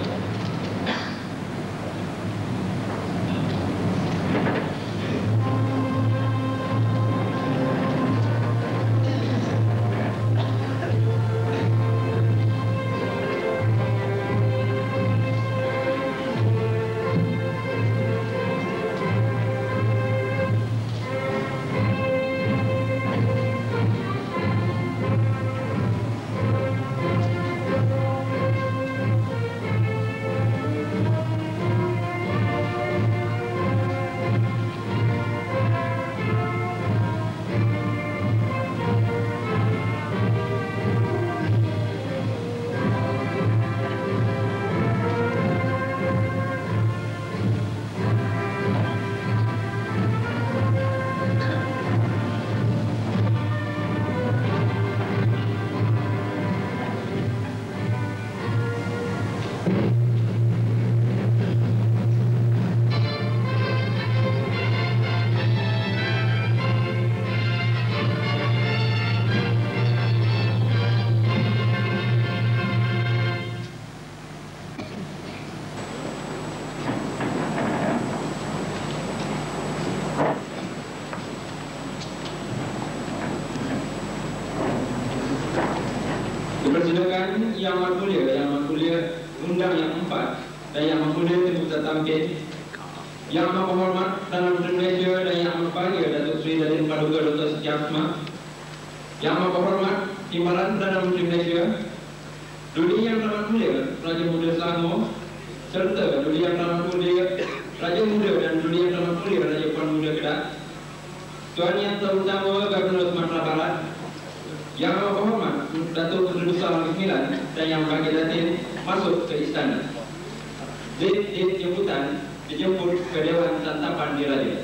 Dipersilakan Yang Amat Mulia Undang yang 4 dan Yang Amat Mulia Tunku Tampil, Yang Amat Hormat Dalam Menteri Malaysia dan Yang Amat Bahagia Datuk Seri Datin Paduka Dr. Setiabasma, Yang Amat Hormat Imran Dalam Menteri Malaysia, Duli Yang Amat Mulia Raja Muda Selangor, serta Duli Yang Amat Mulia Raja Muda dan Duli Yang Amat Mulia Raja Puan Muda Kedah, Tuan Yang Terutama Gubernur Sumatera Barat, Yang Amat Hormat Dato Puteri Besar Negeri Sembilan dan Yang Bahagia Datin masuk ke istana. Date jemputan dijemput ke Dewan Santapan Diraja.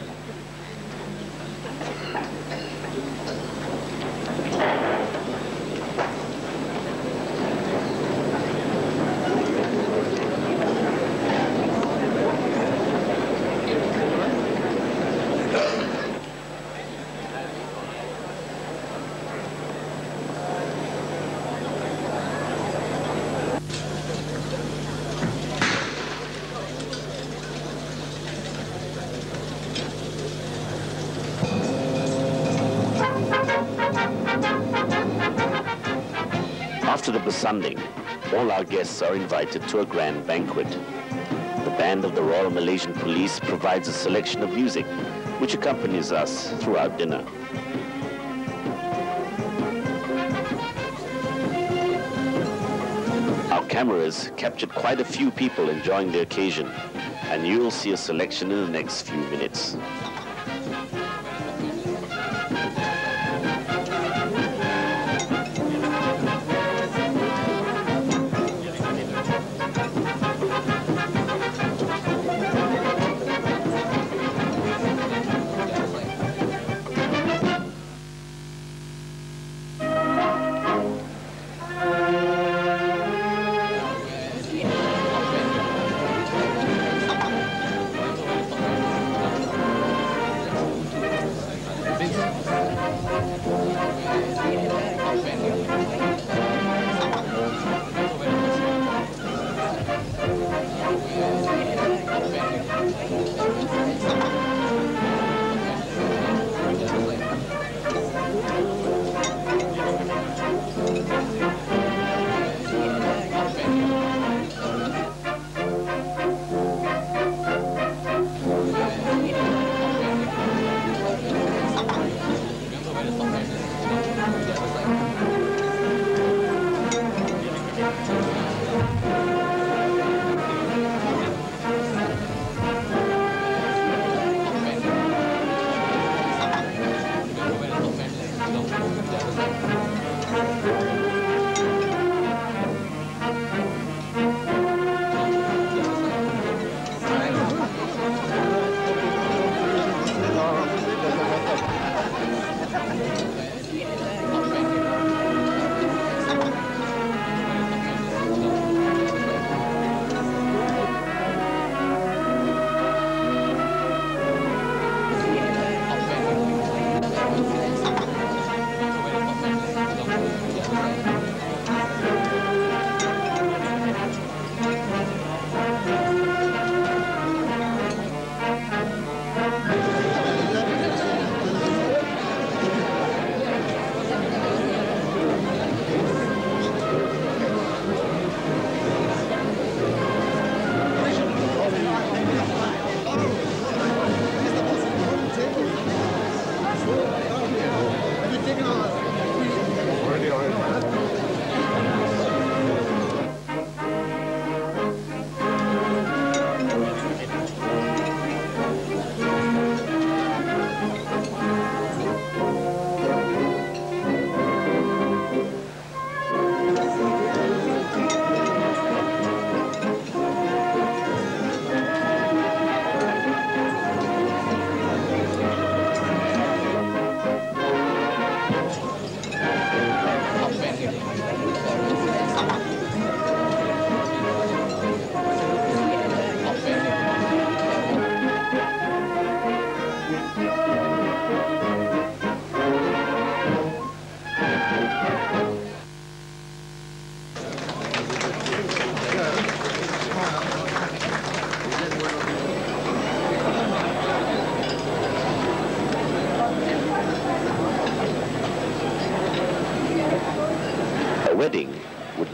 After the besanding, all our guests are invited to a grand banquet. The band of the Royal Malaysian Police provides a selection of music, which accompanies us throughout dinner. Our cameras captured quite a few people enjoying the occasion, and you'll see a selection in the next few minutes.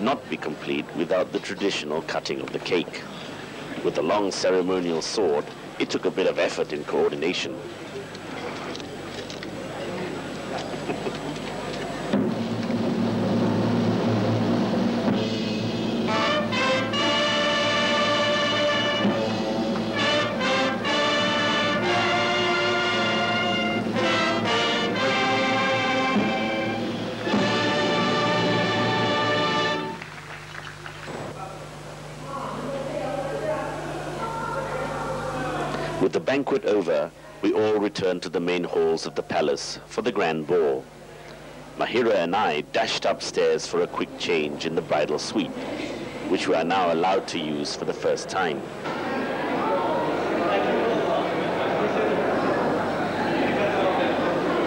not be complete without the traditional cutting of the cake. With the long ceremonial sword, it took a bit of effort in coordination. With the banquet over, we all returned to the main halls of the palace for the grand ball. Mahirah and I dashed upstairs for a quick change in the bridal suite, which we are now allowed to use for the first time.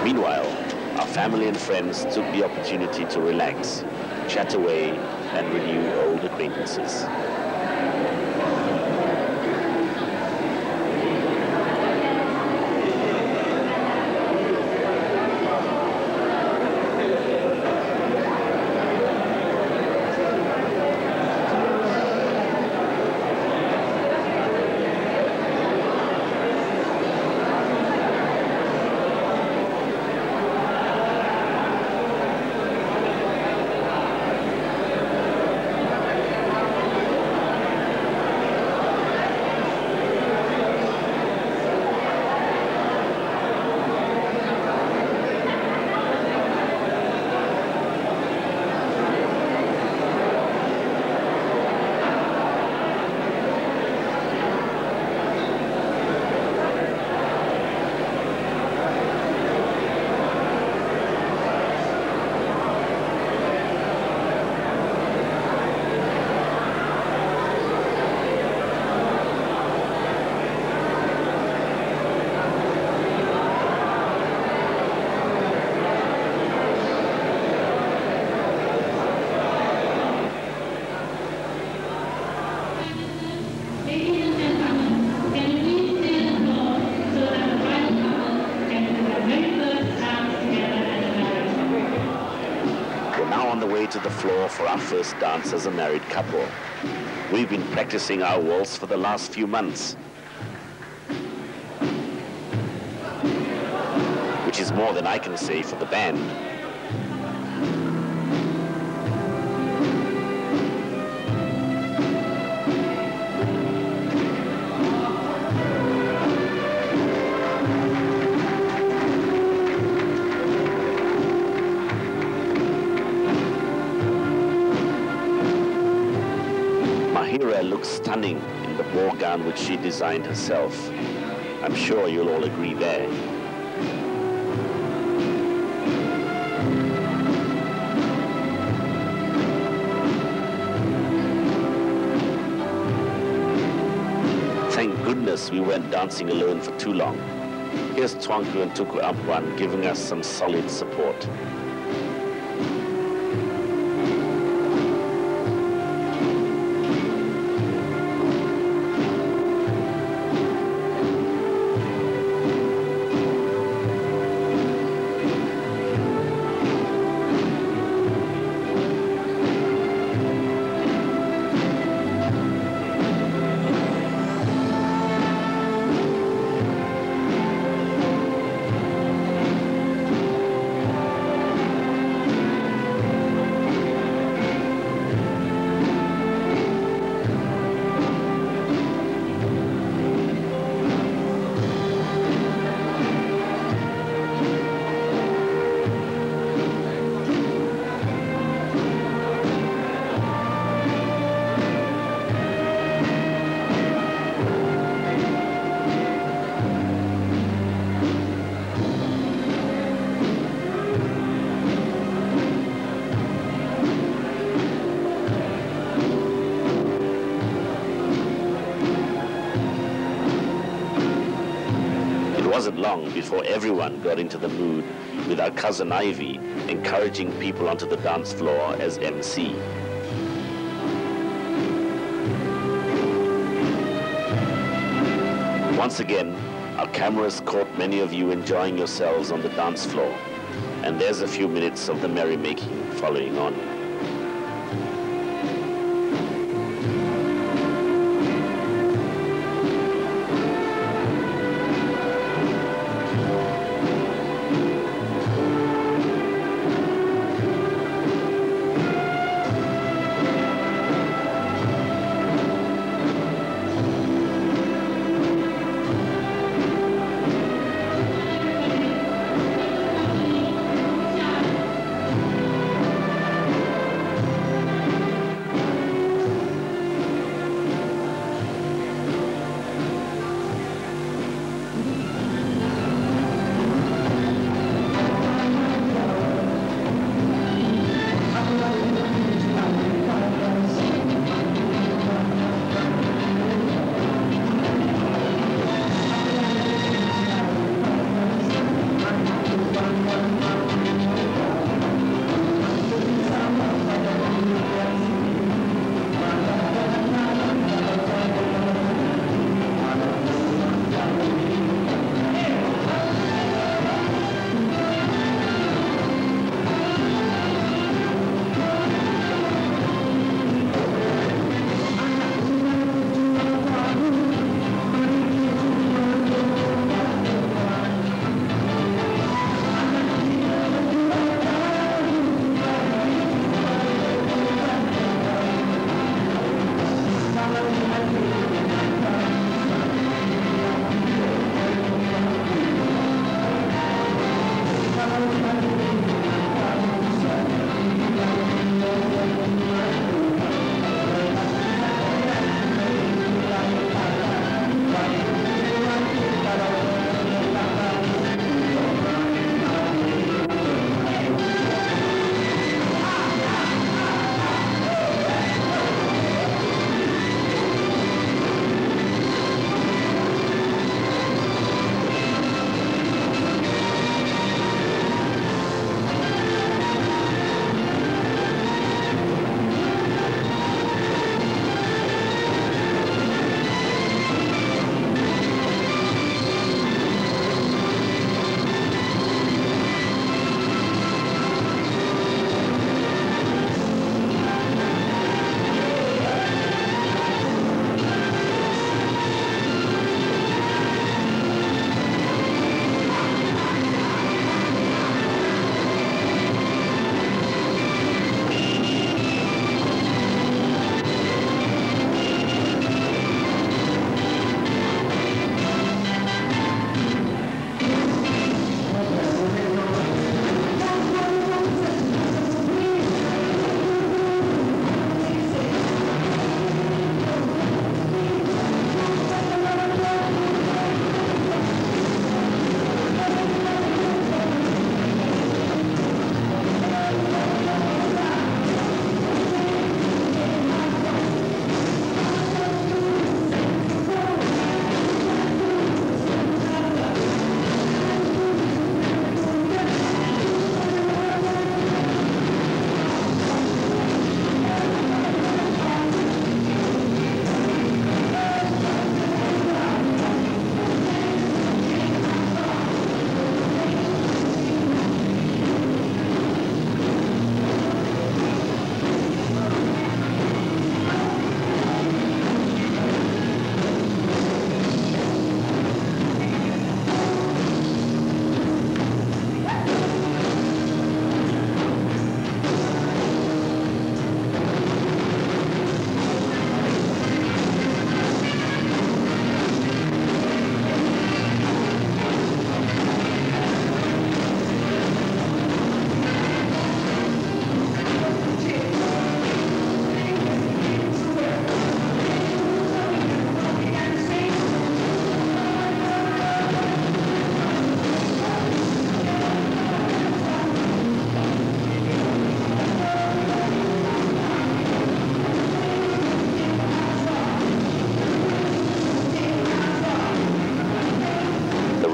Meanwhile, our family and friends took the opportunity to relax, chat away, and renew old acquaintances. To the floor for our first dance as a married couple. We've been practicing our waltz for the last few months, which is more than I can say for the band. Moira looks stunning in the ball gown which she designed herself. I'm sure you'll all agree there. Thank goodness we weren't dancing alone for too long. Here's Tuanku and Tunku giving us some solid support. It wasn't long before everyone got into the mood, with our cousin Ivy encouraging people onto the dance floor as MC. Once again, our cameras caught many of you enjoying yourselves on the dance floor, and there's a few minutes of the merrymaking following on.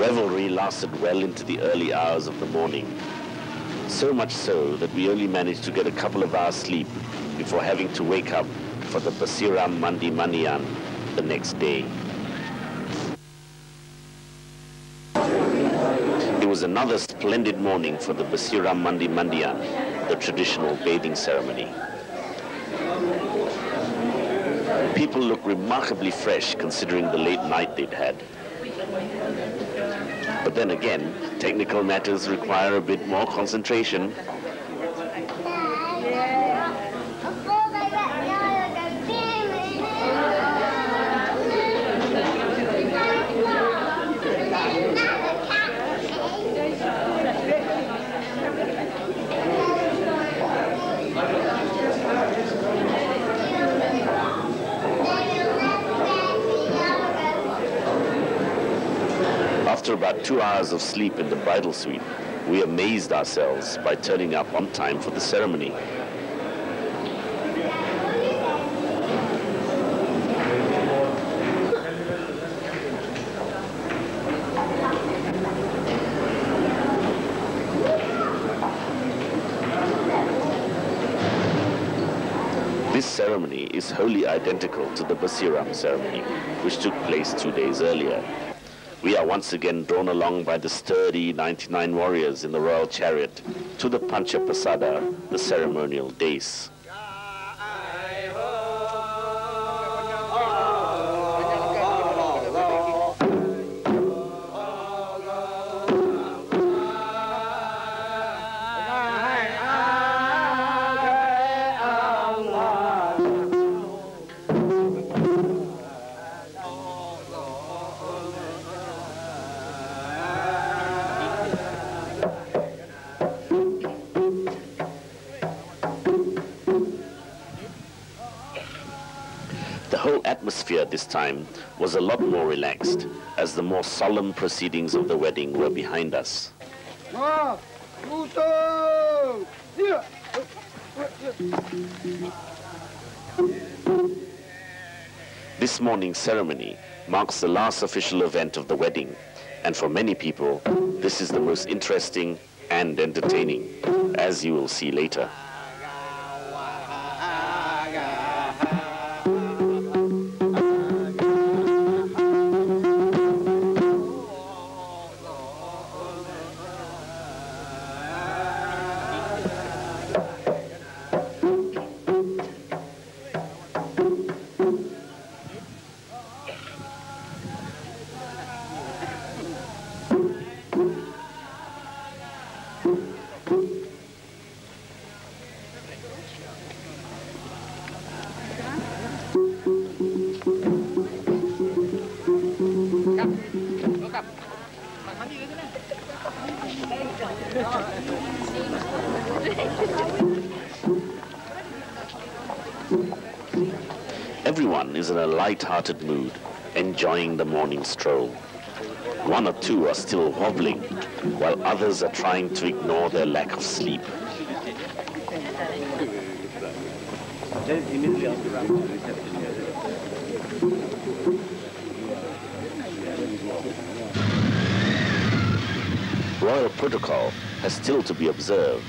revelry lasted well into the early hours of the morning. So much so that we only managed to get a couple of hours sleep before having to wake up for the Basiram Mandi Mandian the next day. It was another splendid morning for the Basiram Mandi Mandian, the traditional bathing ceremony. People look remarkably fresh considering the late night they'd had. But then again, technical matters require a bit more concentration. After about 2 hours of sleep in the bridal suite, we amazed ourselves by turning up on time for the ceremony. This ceremony is wholly identical to the Basiram ceremony, which took place 2 days earlier. We are once again drawn along by the sturdy 99 warriors in the royal chariot to the Pancha Pasada, the ceremonial dais. Atmosphere this time was a lot more relaxed, as the more solemn proceedings of the wedding were behind us. This morning's ceremony marks the last official event of the wedding, and for many people, this is the most interesting and entertaining, as you will see later. Everyone is in a light-hearted mood, enjoying the morning stroll. One or two are still wobbling, while others are trying to ignore their lack of sleep. Royal protocol has still to be observed,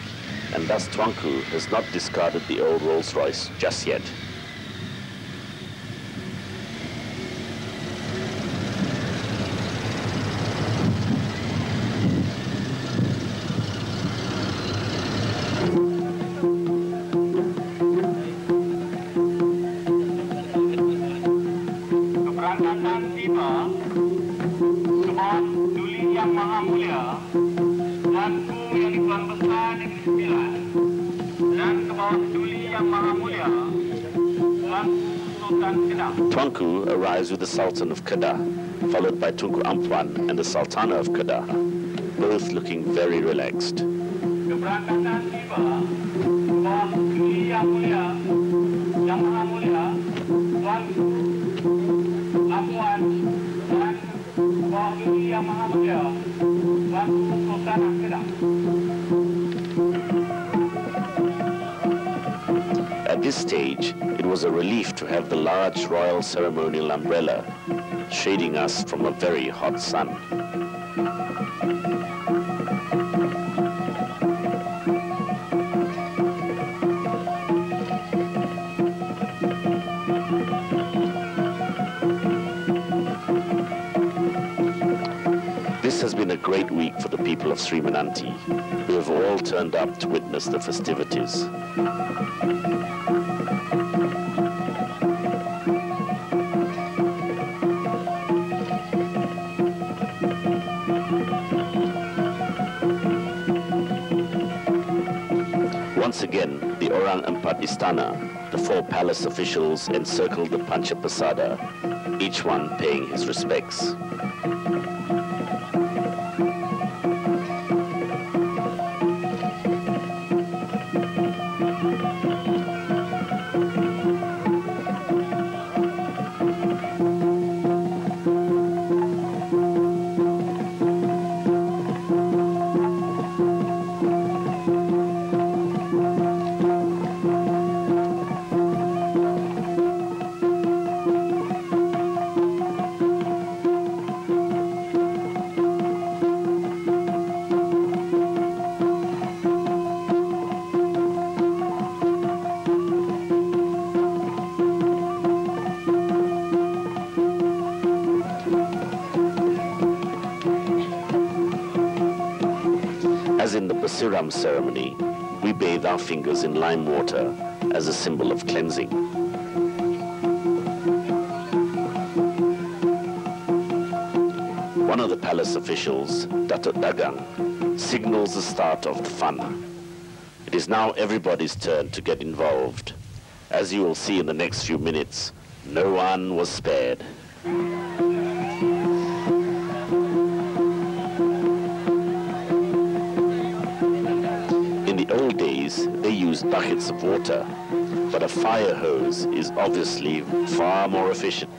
and thus Tuanku has not discarded the old Rolls-Royce just yet. Tuanku arrives with the Sultan of Kedah, followed by Tunku Ampuan and the Sultana of Kedah, both looking very relaxed. At this stage, it was a relief to have the large royal ceremonial umbrella shading us from a very hot sun. This has been a great week for the people of Seri Menanti, who have all turned up to witness the festivities. Once again, the Orang Empat Istana, the 4 palace officials, encircled the Pancha Pasada, each one paying his respects. As in the Basiram ceremony, we bathe our fingers in lime water as a symbol of cleansing. One of the palace officials, Dato Dagang, signals the start of the fun. It is now everybody's turn to get involved. As you will see in the next few minutes, no one was spared. They used buckets of water, but a fire hose is obviously far more efficient.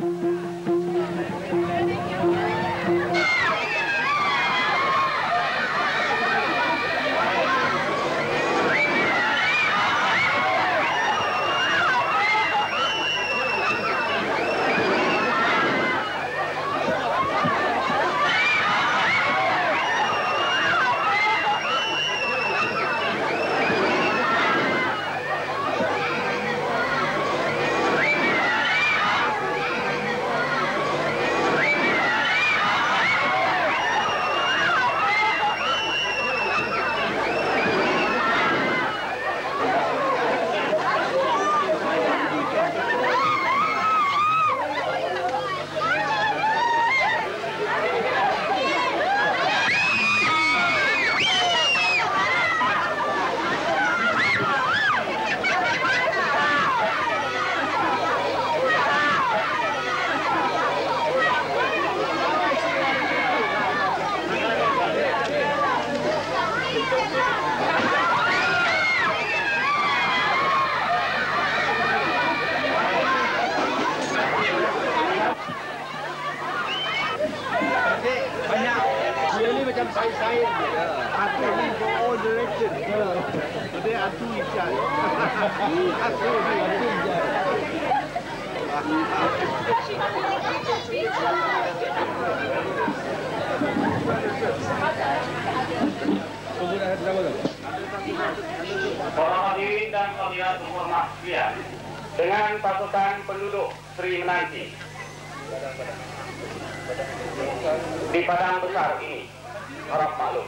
Para hadirin dan hadirat hormat sekalian, dengan pasukan penduduk Seri Menanti di padang besar ini, harap maklum.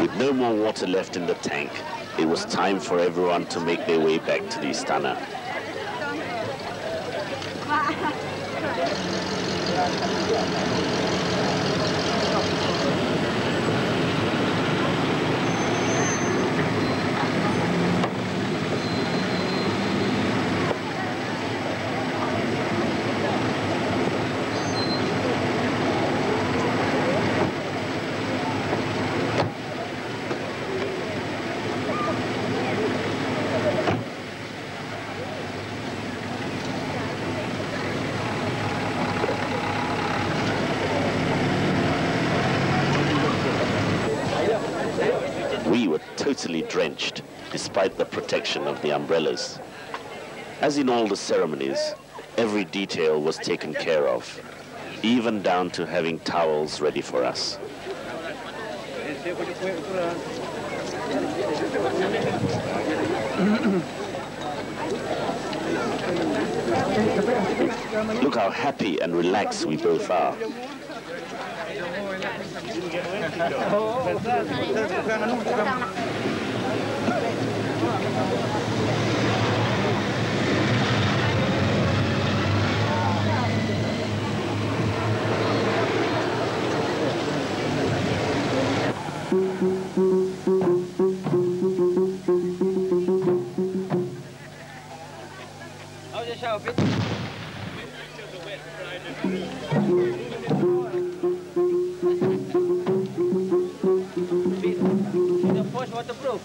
With no more water left in the tank, it was time for everyone to make their way back to the istana. despite the protection of the umbrellas. As in all the ceremonies, every detail was taken care of, even down to having towels ready for us. Look how happy and relaxed we both are. Waterproof.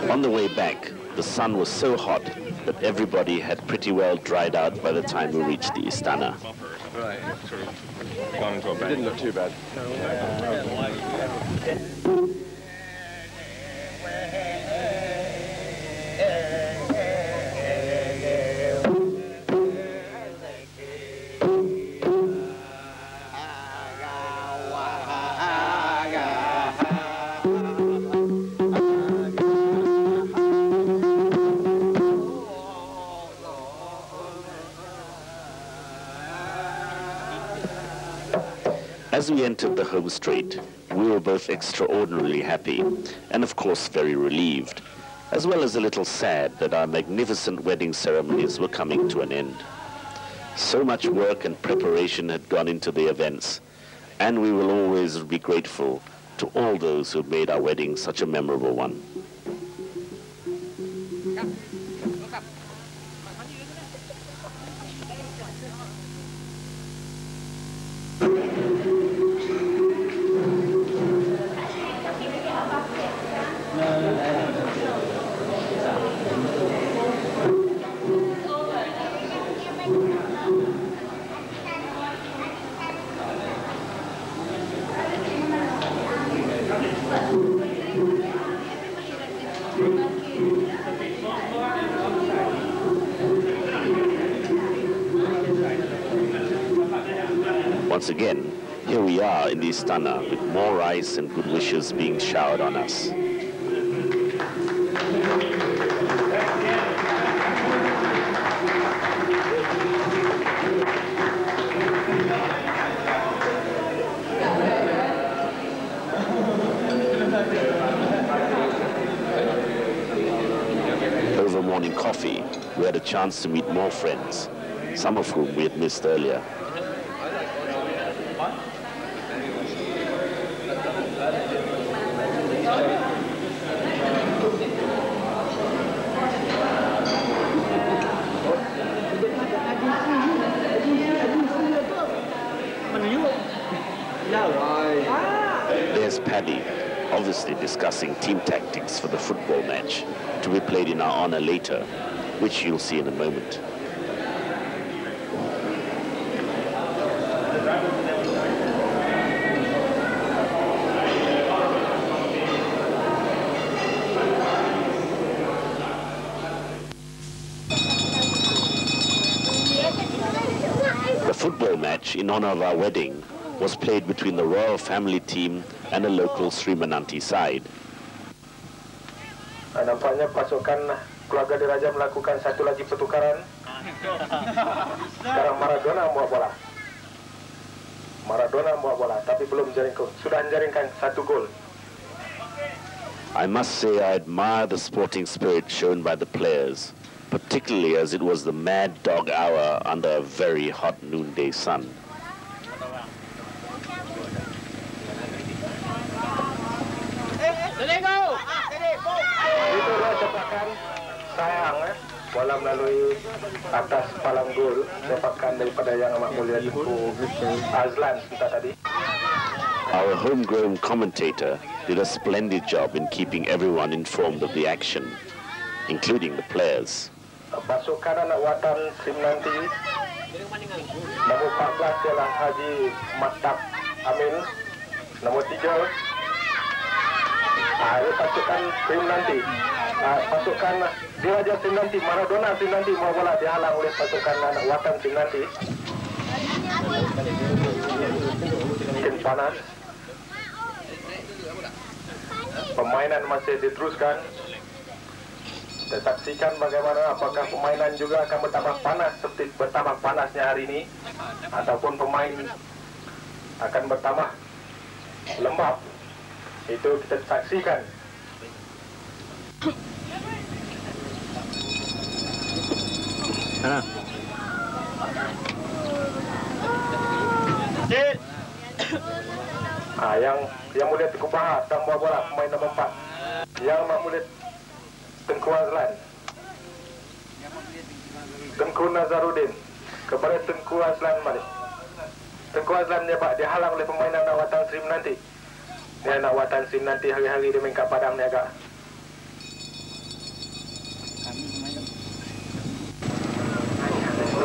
On the way back, the sun was so hot that everybody had pretty well dried out by the time we reached the Istana. Right, sort of gone into a bank. It didn't look too bad. As we entered the home straight, we were both extraordinarily happy and of course very relieved, as well as a little sad that our magnificent wedding ceremonies were coming to an end. So much work and preparation had gone into the events, and we will always be grateful to all those who made our wedding such a memorable one. Once again, here we are in the Istana with more rice and good wishes being showered on us. Over morning coffee, we had a chance to meet more friends, some of whom we had missed earlier. There's Paddy, obviously discussing team tactics for the football match, to be played in our honor later, which you'll see in a moment. The football match in honor of our wedding was played between the royal family team and a local Sri Menanti side. Nampaknya pasukan keluarga diraja melakukan satu lagi pertukaran. Sekarang Maradona membawa bola. Maradona membawa bola, tapi belum menjaringkan. Sudah menjaringkan satu gol. I must say I admire the sporting spirit shown by the players, particularly as it was the mad dog hour under a very hot noonday sun. Itu dia cepakan sayang, bola melalui atas palang gol sepakan daripada Yang Amat Mulia Tunku Azlan sebentar tadi. Our homegrown commentator did a splendid job in keeping everyone informed of the action, including the players. Pasukan anak watan Seri Menanti nombor 14 ialah Haji Matab Amin, nombor 3 pasukan Seri Menanti, pasukan Diraja Seri Menanti, Maradona Seri Menanti mau bola dihalang oleh pasukan anak watan Seri Menanti. Mungkin panas, permainan masih diteruskan. Kita saksikan bagaimana apakah permainan juga akan bertambah panas seperti bertambah panasnya hari ini, ataupun pemain akan bertambah lembab. Itu kita saksikan. Yang Mulia Tunku Mahirah tambah bola pemain nombor 4. Yang Amat Mulia Tunku Azlan, Tunku Nazarudin kepada Tunku Azlan balik. Tunku Azlan dia halang oleh pemain anak watan Seri Menanti. Dia anak watan Seri Menanti hari-hari dia main kat padang ni agak.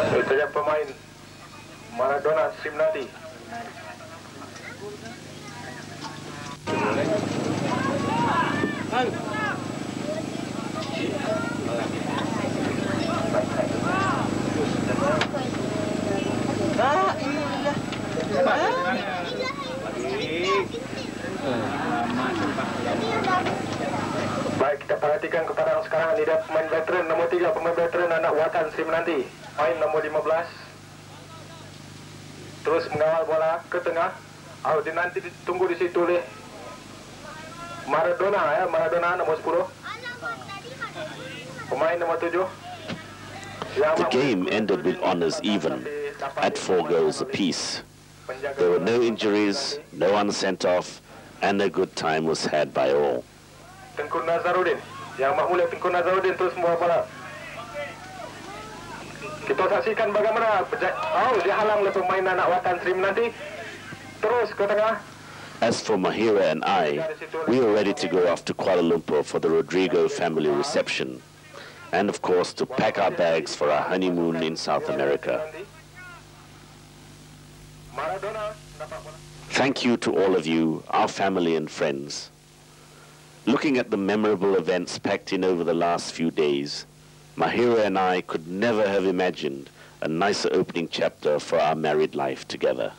Itu saja pemain Maradona Seri Menanti. Baik, kita perhatikan kepada sekarang ini ada pemain veteran nombor 3, pemain veteran anak watan Seri Menanti, main nombor 15. Terus mengawal bola ke tengah. Dia nanti ditunggu di situ oleh Maradona, Maradona nombor 10. Pemain nombor 7. The game ended with honours even at 4 goals apiece. There were no injuries, no one sent off, and a good time was had by all. Tunku Nazarudin, Yang Amat Mulia Tunku Nazarudin terus membawa bola. Kita saksikan bagaimana dihalang oleh pemain anak watan Seri Menanti. Terus ke tengah. As for Mahirah and I, we were ready to go off to Kuala Lumpur for the Rodrigo family reception, and of course to pack our bags for our honeymoon in South America. Thank you to all of you, our family and friends. Looking at the memorable events packed in over the last few days, Mahirah and I could never have imagined a nicer opening chapter for our married life together.